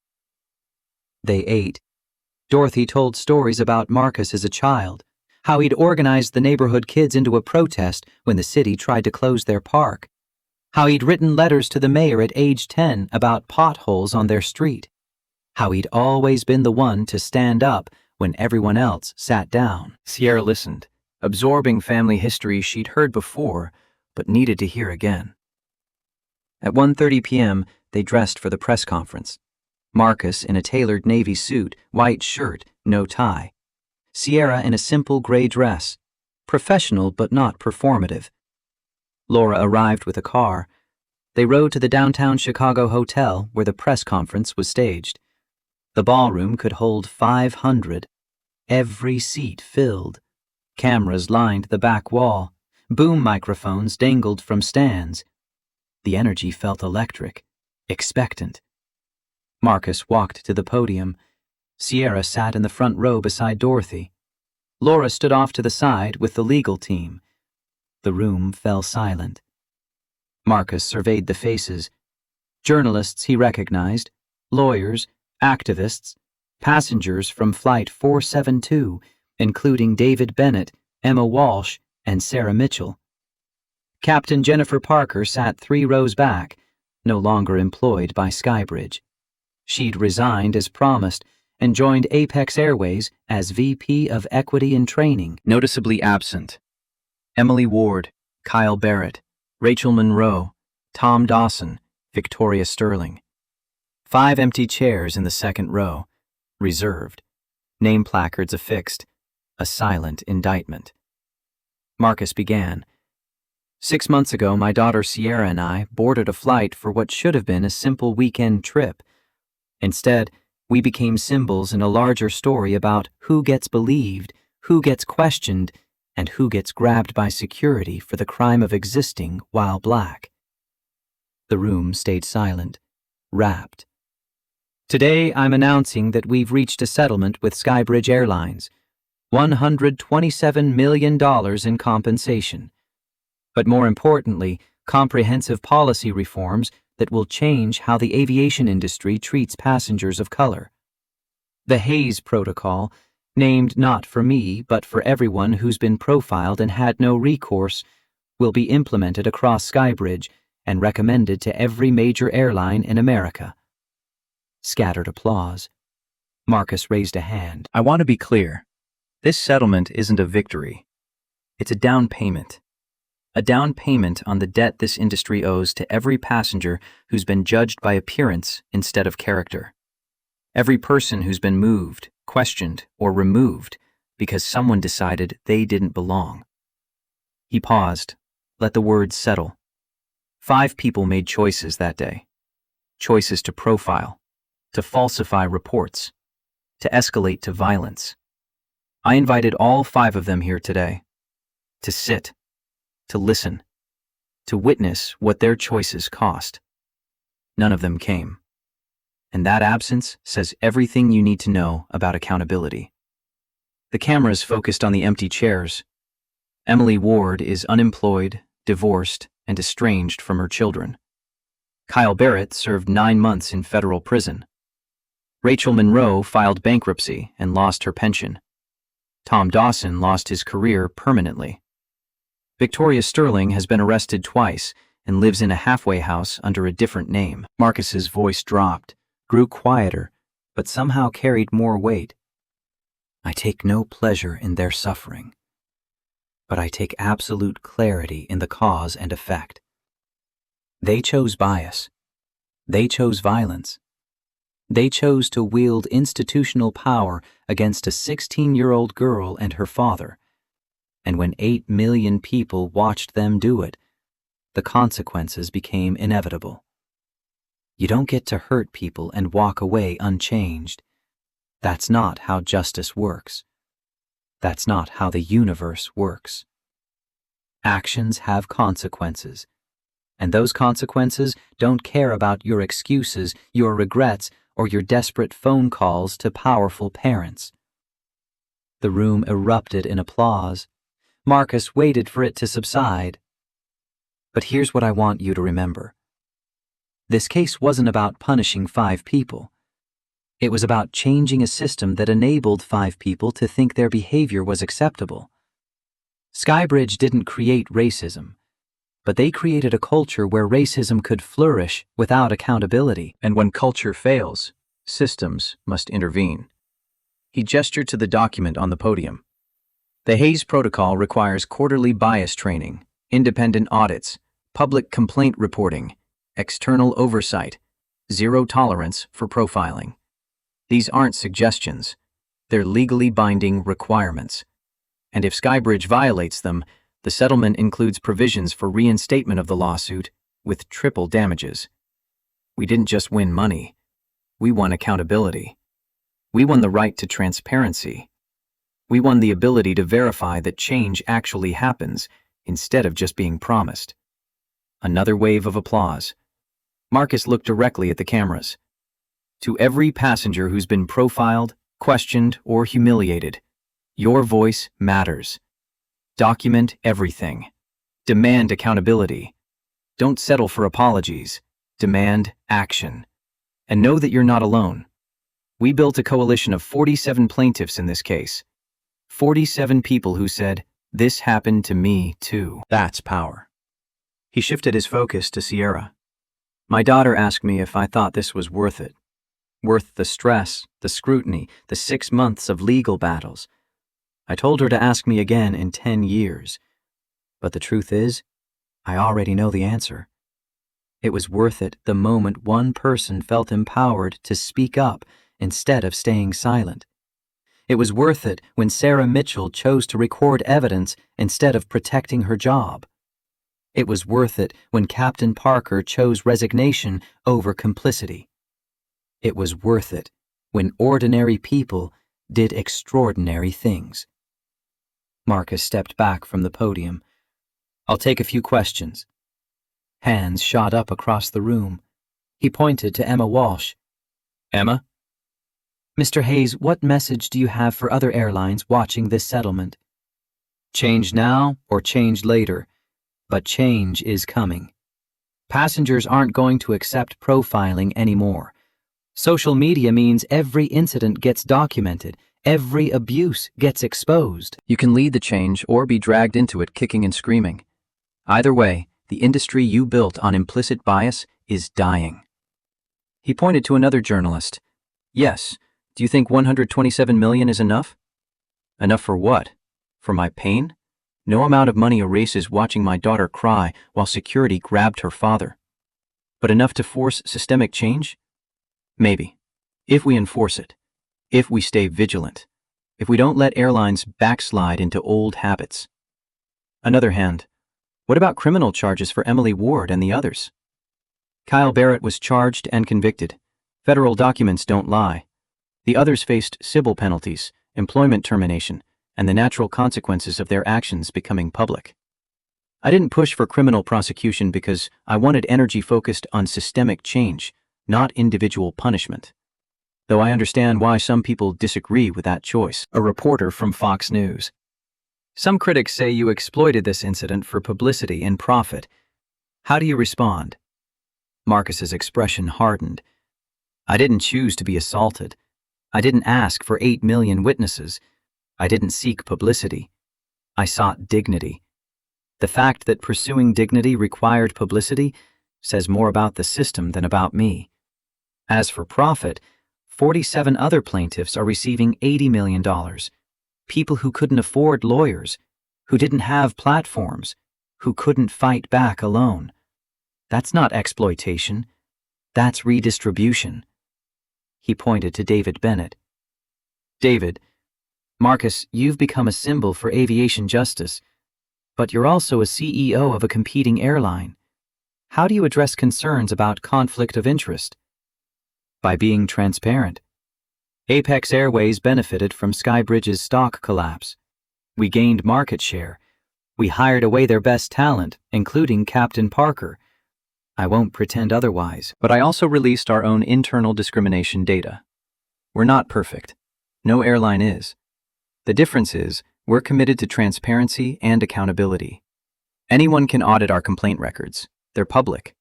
They ate. Dorothy told stories about Marcus as a child, how he'd organized the neighborhood kids into a protest when the city tried to close their park, how he'd written letters to the mayor at age 10 about potholes on their street, how he'd always been the one to stand up when everyone else sat down. Sierra listened, absorbing family history she'd heard before, but needed to hear again. At 1:30 p.m., they dressed for the press conference. Marcus in a tailored navy suit, white shirt, no tie. Sierra in a simple gray dress, professional but not performative. Laura arrived with a car. They rode to the downtown Chicago hotel where the press conference was staged. The ballroom could hold 500. Every seat filled. Cameras lined the back wall. Boom microphones dangled from stands. The energy felt electric, expectant. Marcus walked to the podium. Sierra sat in the front row beside Dorothy. Laura stood off to the side with the legal team. The room fell silent. Marcus surveyed the faces. Journalists he recognized, lawyers, activists, passengers from Flight 472, including David Bennett, Emma Walsh, and Sarah Mitchell. Captain Jennifer Parker sat 3 rows back, no longer employed by Skybridge. She'd resigned as promised and joined Apex Airways as VP of Equity and Training. Noticeably absent: Emily Ward, Kyle Barrett, Rachel Monroe, Tom Dawson, Victoria Sterling. 5 empty chairs in the second row, reserved. Name placards affixed. A silent indictment. Marcus began. 6 months ago, my daughter Sierra and I boarded a flight for what should have been a simple weekend trip. Instead, we became symbols in a larger story about who gets believed, who gets questioned, and who gets grabbed by security for the crime of existing while black. The room stayed silent, rapt. Today, I'm announcing that we've reached a settlement with Skybridge Airlines, $127 million in compensation. But more importantly, comprehensive policy reforms that will change how the aviation industry treats passengers of color. The Hayes Protocol, named not for me but for everyone who's been profiled and had no recourse, will be implemented across Skybridge and recommended to every major airline in America. Scattered applause. Marcus raised a hand. I want to be clear. This settlement isn't a victory. It's a down payment. A down payment on the debt this industry owes to every passenger who's been judged by appearance instead of character. Every person who's been moved, questioned, or removed because someone decided they didn't belong. He paused, let the words settle. 5 people made choices that day. Choices to profile, to falsify reports, to escalate to violence. I invited all 5 of them here today, to sit, to listen, to witness what their choices cost. None of them came. And that absence says everything you need to know about accountability. The cameras focused on the empty chairs. Emily Ward is unemployed, divorced, and estranged from her children. Kyle Barrett served 9 months in federal prison. Rachel Monroe filed bankruptcy and lost her pension. Tom Dawson lost his career permanently. Victoria Sterling has been arrested twice and lives in a halfway house under a different name. Marcus's voice dropped, grew quieter, but somehow carried more weight. I take no pleasure in their suffering, but I take absolute clarity in the cause and effect. They chose bias. They chose violence. They chose to wield institutional power against a 16-year-old girl and her father. And when 8 million people watched them do it, the consequences became inevitable. You don't get to hurt people and walk away unchanged. That's not how justice works. That's not how the universe works. Actions have consequences, and those consequences don't care about your excuses, your regrets, or your desperate phone calls to powerful parents. The room erupted in applause. Marcus waited for it to subside. But here's what I want you to remember. This case wasn't about punishing 5 people. It was about changing a system that enabled 5 people to think their behavior was acceptable. Skybridge didn't create racism, but they created a culture where racism could flourish without accountability. And when culture fails, systems must intervene. He gestured to the document on the podium. The Hayes Protocol requires quarterly bias training, independent audits, public complaint reporting, external oversight, zero tolerance for profiling. These aren't suggestions. They're legally binding requirements. And if Skybridge violates them, the settlement includes provisions for reinstatement of the lawsuit with triple damages. We didn't just win money. We won accountability. We won the right to transparency. We won the ability to verify that change actually happens instead of just being promised. Another wave of applause. Marcus looked directly at the cameras. To every passenger who's been profiled, questioned, or humiliated, your voice matters. Document everything. Demand accountability. Don't settle for apologies. Demand action. And know that you're not alone. We built a coalition of 47 plaintiffs in this case. 47 people who said, "This happened to me too." That's power. He shifted his focus to Sierra. My daughter asked me if I thought this was worth it. Worth the stress, the scrutiny, the 6 months of legal battles. I told her to ask me again in 10 years. But the truth is, I already know the answer. It was worth it the moment one person felt empowered to speak up instead of staying silent. It was worth it when Sarah Mitchell chose to record evidence instead of protecting her job. It was worth it when Captain Parker chose resignation over complicity. It was worth it when ordinary people did extraordinary things. Marcus stepped back from the podium. I'll take a few questions. Hands shot up across the room. He pointed to Emma Walsh. Emma? Mr. Hayes, what message do you have for other airlines watching this settlement? Change now or change later, but change is coming. Passengers aren't going to accept profiling anymore. Social media means every incident gets documented, Every abuse gets exposed. You can lead the change or be dragged into it kicking and screaming. Either way, the industry you built on implicit bias is dying. He pointed to another journalist. Yes, do you think 127 million is enough? Enough for what? For my pain? No amount of money erases watching my daughter cry while security grabbed her father. But enough to force systemic change? Maybe. If we enforce it. If we stay vigilant. If we don't let airlines backslide into old habits. Another hand, what about criminal charges for Emily Ward and the others? Kyle Barrett was charged and convicted. Federal documents don't lie. The others faced civil penalties, employment termination, and the natural consequences of their actions becoming public. I didn't push for criminal prosecution because I wanted energy focused on systemic change, not individual punishment. Though I understand why some people disagree with that choice. A reporter from Fox News. Some critics say you exploited this incident for publicity and profit. How do you respond? Marcus's expression hardened. I didn't choose to be assaulted. I didn't ask for 8 million witnesses. I didn't seek publicity. I sought dignity. The fact that pursuing dignity required publicity says more about the system than about me. As for profit, 47 other plaintiffs are receiving $80 million. People who couldn't afford lawyers, who didn't have platforms, who couldn't fight back alone. That's not exploitation. That's redistribution. He pointed to David Bennett. David, Marcus, you've become a symbol for aviation justice, but you're also a CEO of a competing airline. How do you address concerns about conflict of interest? By being transparent. Apex Airways benefited from Skybridge's stock collapse. We gained market share. We hired away their best talent, including Captain Parker. I won't pretend otherwise. But I also released our own internal discrimination data. We're not perfect. No airline is. The difference is, we're committed to transparency and accountability. Anyone can audit our complaint records. They're public.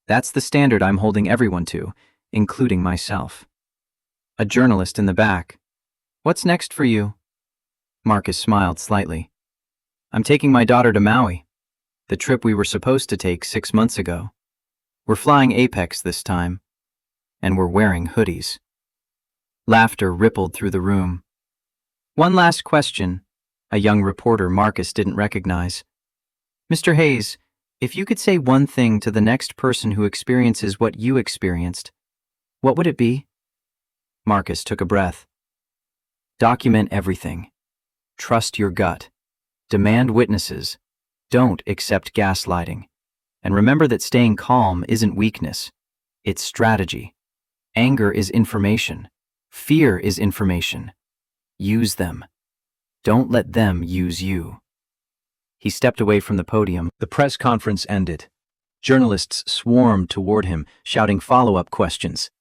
That's the standard I'm holding everyone to, including myself. A journalist in the back. What's next for you? Marcus smiled slightly. I'm taking my daughter to Maui, the trip we were supposed to take 6 months ago. We're flying Apex this time, and we're wearing hoodies. Laughter rippled through the room. One last question, a young reporter Marcus didn't recognize. Mr. Hayes, if you could say one thing to the next person who experiences what you experienced, what would it be? Marcus took a breath. Document everything. Trust your gut. Demand witnesses. Don't accept gaslighting. And remember that staying calm isn't weakness. It's strategy. Anger is information. Fear is information. Use them. Don't let them use you. He stepped away from the podium. The press conference ended. Journalists swarmed toward him, shouting follow-up questions.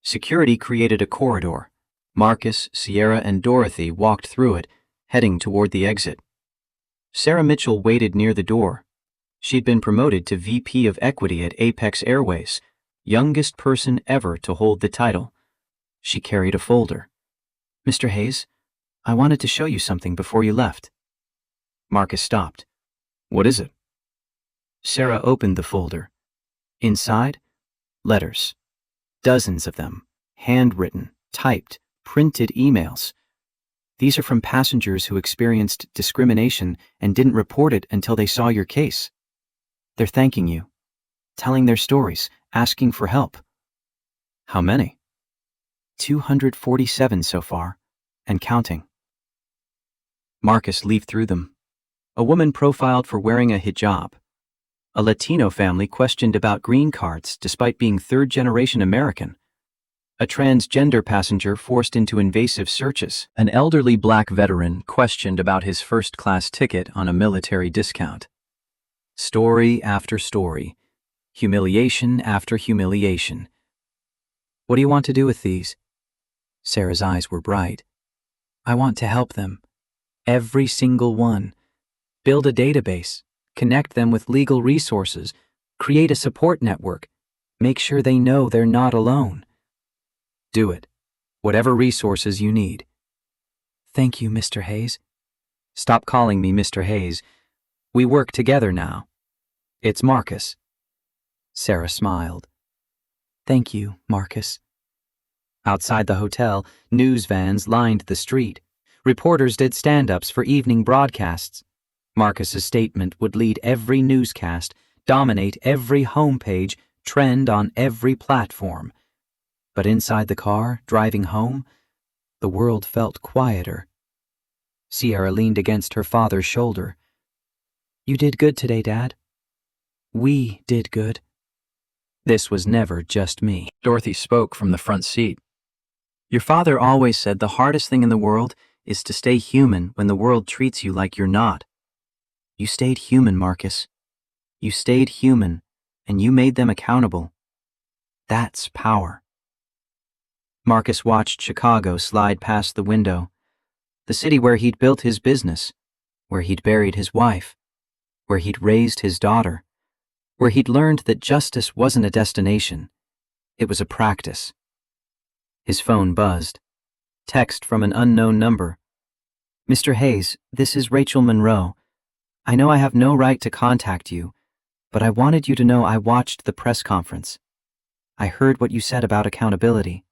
Security created a corridor. Marcus, Sierra, and Dorothy walked through it, heading toward the exit. Sarah Mitchell waited near the door. She'd been promoted to VP of Equity at Apex Airways, youngest person ever to hold the title. She carried a folder. Mr. Hayes, I wanted to show you something before you left. Marcus stopped. What is it? Sarah opened the folder. Inside, letters. Dozens of them, handwritten, typed, printed emails. These are from passengers who experienced discrimination and didn't report it until they saw your case. They're thanking you, telling their stories, asking for help. How many? 247 so far, and counting. Marcus leafed through them. A woman profiled for wearing a hijab. A Latino family questioned about green cards despite being third-generation American. A transgender passenger forced into invasive searches. An elderly black veteran questioned about his first-class ticket on a military discount. Story after story. Humiliation after humiliation. What do you want to do with these? Sarah's eyes were bright. I want to help them. Every single one. Build a database. Connect them with legal resources. Create a support network. Make sure they know they're not alone. Do it. Whatever resources you need. Thank you, Mr. Hayes. Stop calling me Mr. Hayes. We work together now. It's Marcus. Sarah smiled. Thank you, Marcus. Outside the hotel, news vans lined the street. Reporters did stand-ups for evening broadcasts. Marcus's statement would lead every newscast, dominate every homepage, trend on every platform. But inside the car, driving home, the world felt quieter. Sierra leaned against her father's shoulder. You did good today, Dad. We did good. This was never just me. Dorothy spoke from the front seat. Your father always said the hardest thing in the world is to stay human when the world treats you like you're not. You stayed human, Marcus. You stayed human, and you made them accountable. That's power. Marcus watched Chicago slide past the window, the city where he'd built his business, where he'd buried his wife, where he'd raised his daughter, where he'd learned that justice wasn't a destination, it was a practice. His phone buzzed. Text from an unknown number. Mr. Hayes, this is Rachel Monroe. I know I have no right to contact you, but I wanted you to know I watched the press conference. I heard what you said about accountability.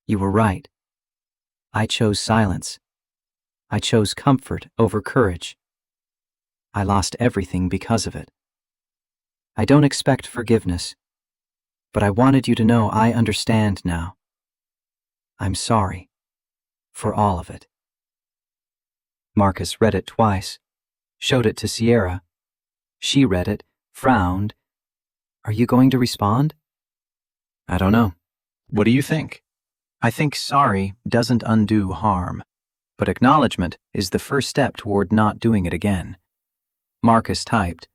You were right. I chose silence. I chose comfort over courage. I lost everything because of it. I don't expect forgiveness, but I wanted you to know I understand now. I'm sorry for all of it. Marcus read it twice, showed it to Sierra. She read it, frowned. Are you going to respond? I don't know. What do you think? I think sorry doesn't undo harm, but acknowledgement is the first step toward not doing it again. Marcus typed,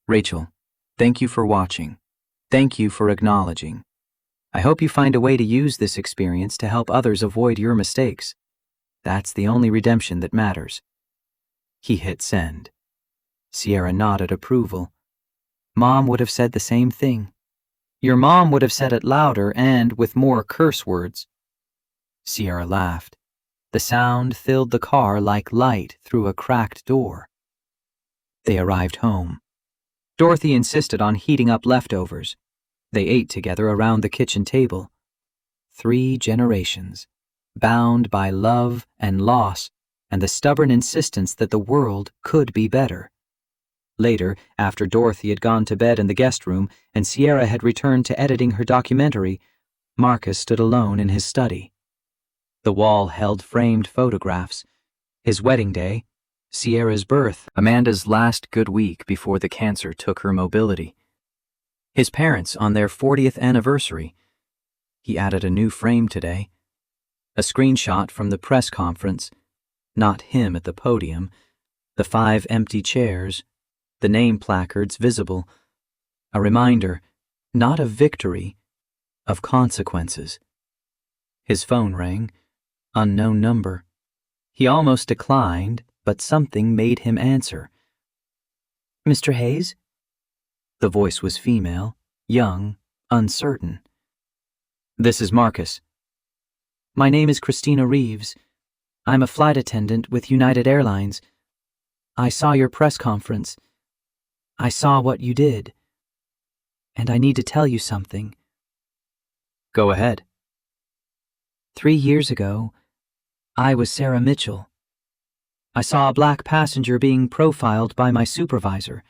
Rachel, thank you for watching. Thank you for acknowledging. I hope you find a way to use this experience to help others avoid your mistakes. That's the only redemption that matters. He hit send. Sierra nodded approval. Mom would have said the same thing. Your mom would have said it louder and with more curse words. Sierra laughed. The sound filled the car like light through a cracked door. They arrived home. Dorothy insisted on heating up leftovers. They ate together around the kitchen table. 3 generations, bound by love and loss and the stubborn insistence that the world could be better. Later, after Dorothy had gone to bed in the guest room and Sierra had returned to editing her documentary, Marcus stood alone in his study. The wall held framed photographs. His wedding day, Sierra's birth, Amanda's last good week before the cancer took her mobility. His parents on their 40th anniversary. He added a new frame today. A screenshot from the press conference. Not him at the podium. The 5 empty chairs. The name placards visible. A reminder, not of victory, of consequences. His phone rang. Unknown number. He almost declined, but something made him answer. Mr. Hayes? The voice was female, young, uncertain. This is Marcus. My name is Christina Reeves. I'm a flight attendant with United Airlines. I saw your press conference. I saw what you did. And I need to tell you something. Go ahead. 3 years ago, I was Sarah Mitchell. I saw a black passenger being profiled by my supervisor.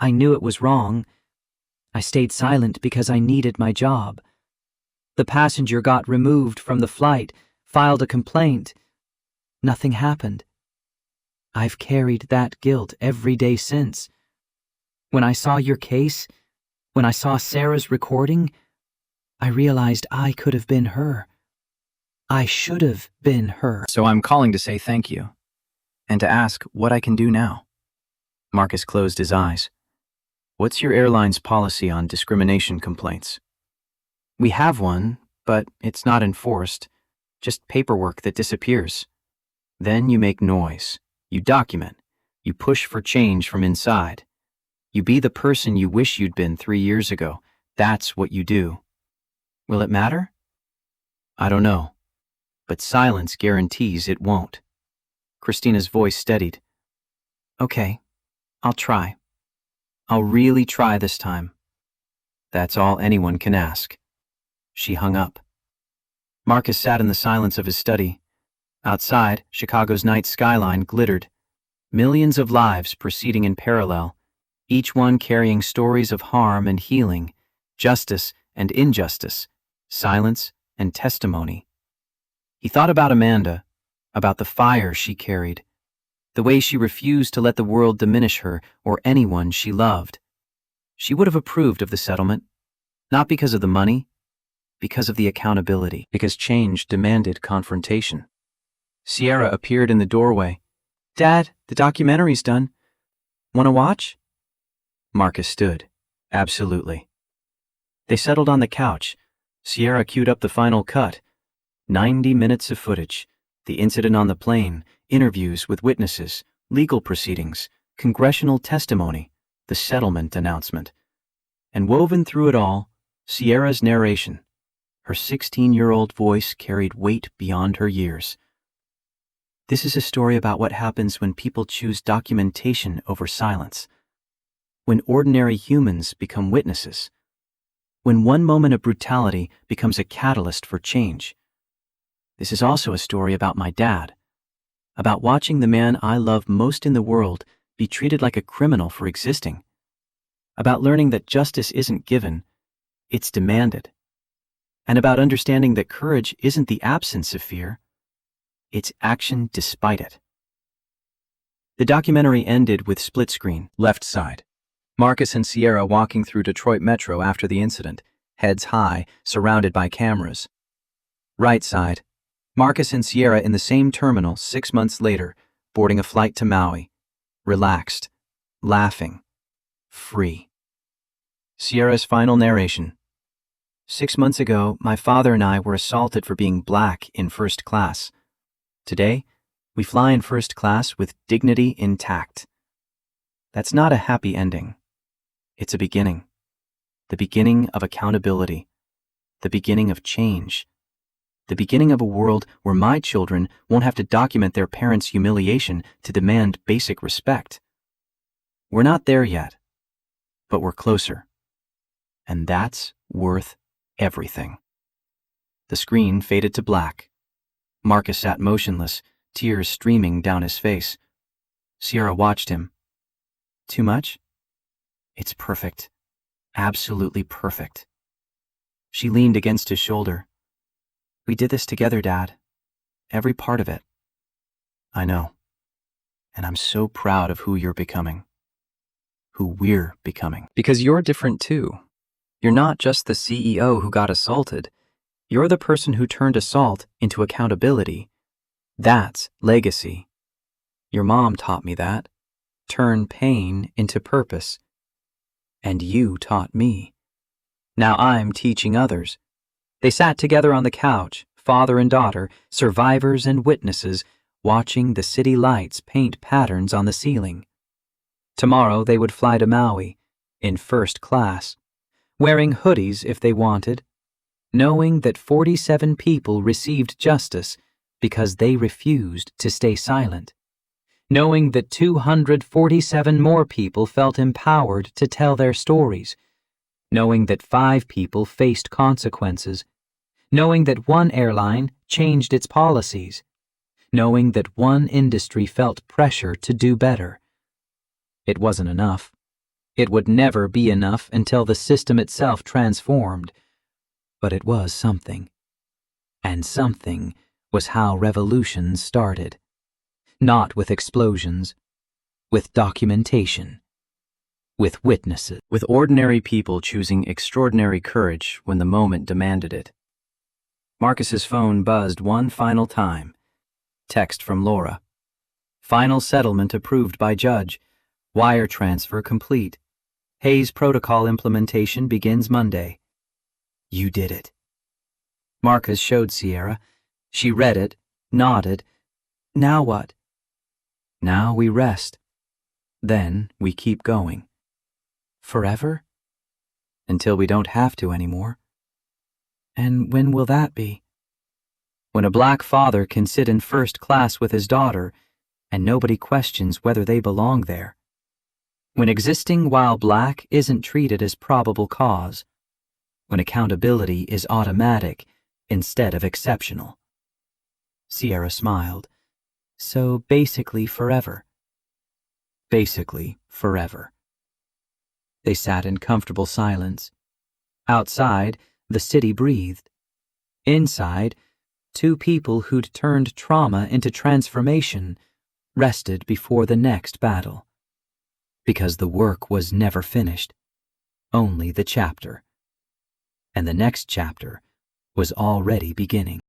I knew it was wrong. I stayed silent because I needed my job. The passenger got removed from the flight, filed a complaint. Nothing happened. I've carried that guilt every day since. When I saw your case, when I saw Sarah's recording, I realized I could have been her. I should have been her. So I'm calling to say thank you, and to ask what I can do now. Marcus closed his eyes. What's your airline's policy on discrimination complaints? We have one, but it's not enforced. Just paperwork that disappears. Then you make noise. You document. You push for change from inside. You be the person you wish you'd been 3 years ago. That's what you do. Will it matter? I don't know. but silence guarantees it won't. Christina's voice steadied. Okay, I'll try. I'll really try this time. That's all anyone can ask. She hung up. Marcus sat in the silence of his study. Outside, Chicago's night skyline glittered. Millions of lives proceeding in parallel, each one carrying stories of harm and healing, justice and injustice, silence and testimony. He thought about Amanda, about the fire she carried, the way she refused to let the world diminish her or anyone she loved. She would have approved of the settlement, not because of the money, because of the accountability, because change demanded confrontation. Sierra appeared in the doorway. Dad, the documentary's done. Want to watch? Marcus stood. Absolutely. They settled on the couch. Sierra queued up the final cut. 90 minutes of footage. The incident on the plane, interviews with witnesses, legal proceedings, congressional testimony, the settlement announcement. And woven through it all, Sierra's narration. Her 16-year-old voice carried weight beyond her years. This is a story about what happens when people choose documentation over silence. When ordinary humans become witnesses. When one moment of brutality becomes a catalyst for change. This is also a story about my dad. About watching the man I love most in the world be treated like a criminal for existing. About learning that justice isn't given, it's demanded. And about understanding that courage isn't the absence of fear, it's action despite it. The documentary ended with split screen, left side. Marcus and Sierra walking through Detroit Metro after the incident, heads high, surrounded by cameras. Right side. Marcus and Sierra in the same terminal 6 months later, boarding a flight to Maui. Relaxed, laughing, free. Sierra's final narration. 6 months ago, my father and I were assaulted for being black in first class. Today, we fly in first class with dignity intact. That's not a happy ending. It's a beginning. The beginning of accountability. The beginning of change. The beginning of a world where my children won't have to document their parents' humiliation to demand basic respect. We're not there yet, but we're closer. And that's worth everything. The screen faded to black. Marcus sat motionless, tears streaming down his face. Sierra watched him. Too much? It's perfect. Absolutely perfect. She leaned against his shoulder. We did this together, Dad. Every part of it. I know. And I'm so proud of who you're becoming. Who we're becoming. Because you're different too. You're not just the CEO who got assaulted. You're the person who turned assault into accountability. That's legacy. Your mom taught me that. Turn pain into purpose. And you taught me. Now I'm teaching others. They sat together on the couch, father and daughter, survivors and witnesses, watching the city lights paint patterns on the ceiling. Tomorrow they would fly to Maui, in first class, wearing hoodies if they wanted, knowing that 47 people received justice because they refused to stay silent, knowing that 247 more people felt empowered to tell their stories, knowing that 5 people faced consequences, knowing that one airline changed its policies, knowing that one industry felt pressure to do better. It wasn't enough. It would never be enough until the system itself transformed. But it was something. And something was how revolutions started. Not with explosions, with documentation, with witnesses, with ordinary people choosing extraordinary courage when the moment demanded it. Marcus's phone buzzed one final time. Text from Laura. Final settlement approved by judge. Wire transfer complete. Hayes protocol implementation begins Monday. You did it. Marcus showed Sierra. She read it, nodded. Now what? Now we rest. Then we keep going. Forever? Until we don't have to anymore. And when will that be? When a black father can sit in first class with his daughter and nobody questions whether they belong there. When existing while black isn't treated as probable cause. When accountability is automatic instead of exceptional. Sierra smiled. So basically forever. Basically forever. They sat in comfortable silence. Outside, the city breathed. Inside, two people who'd turned trauma into transformation rested before the next battle. Because the work was never finished, only the chapter. And the next chapter was already beginning.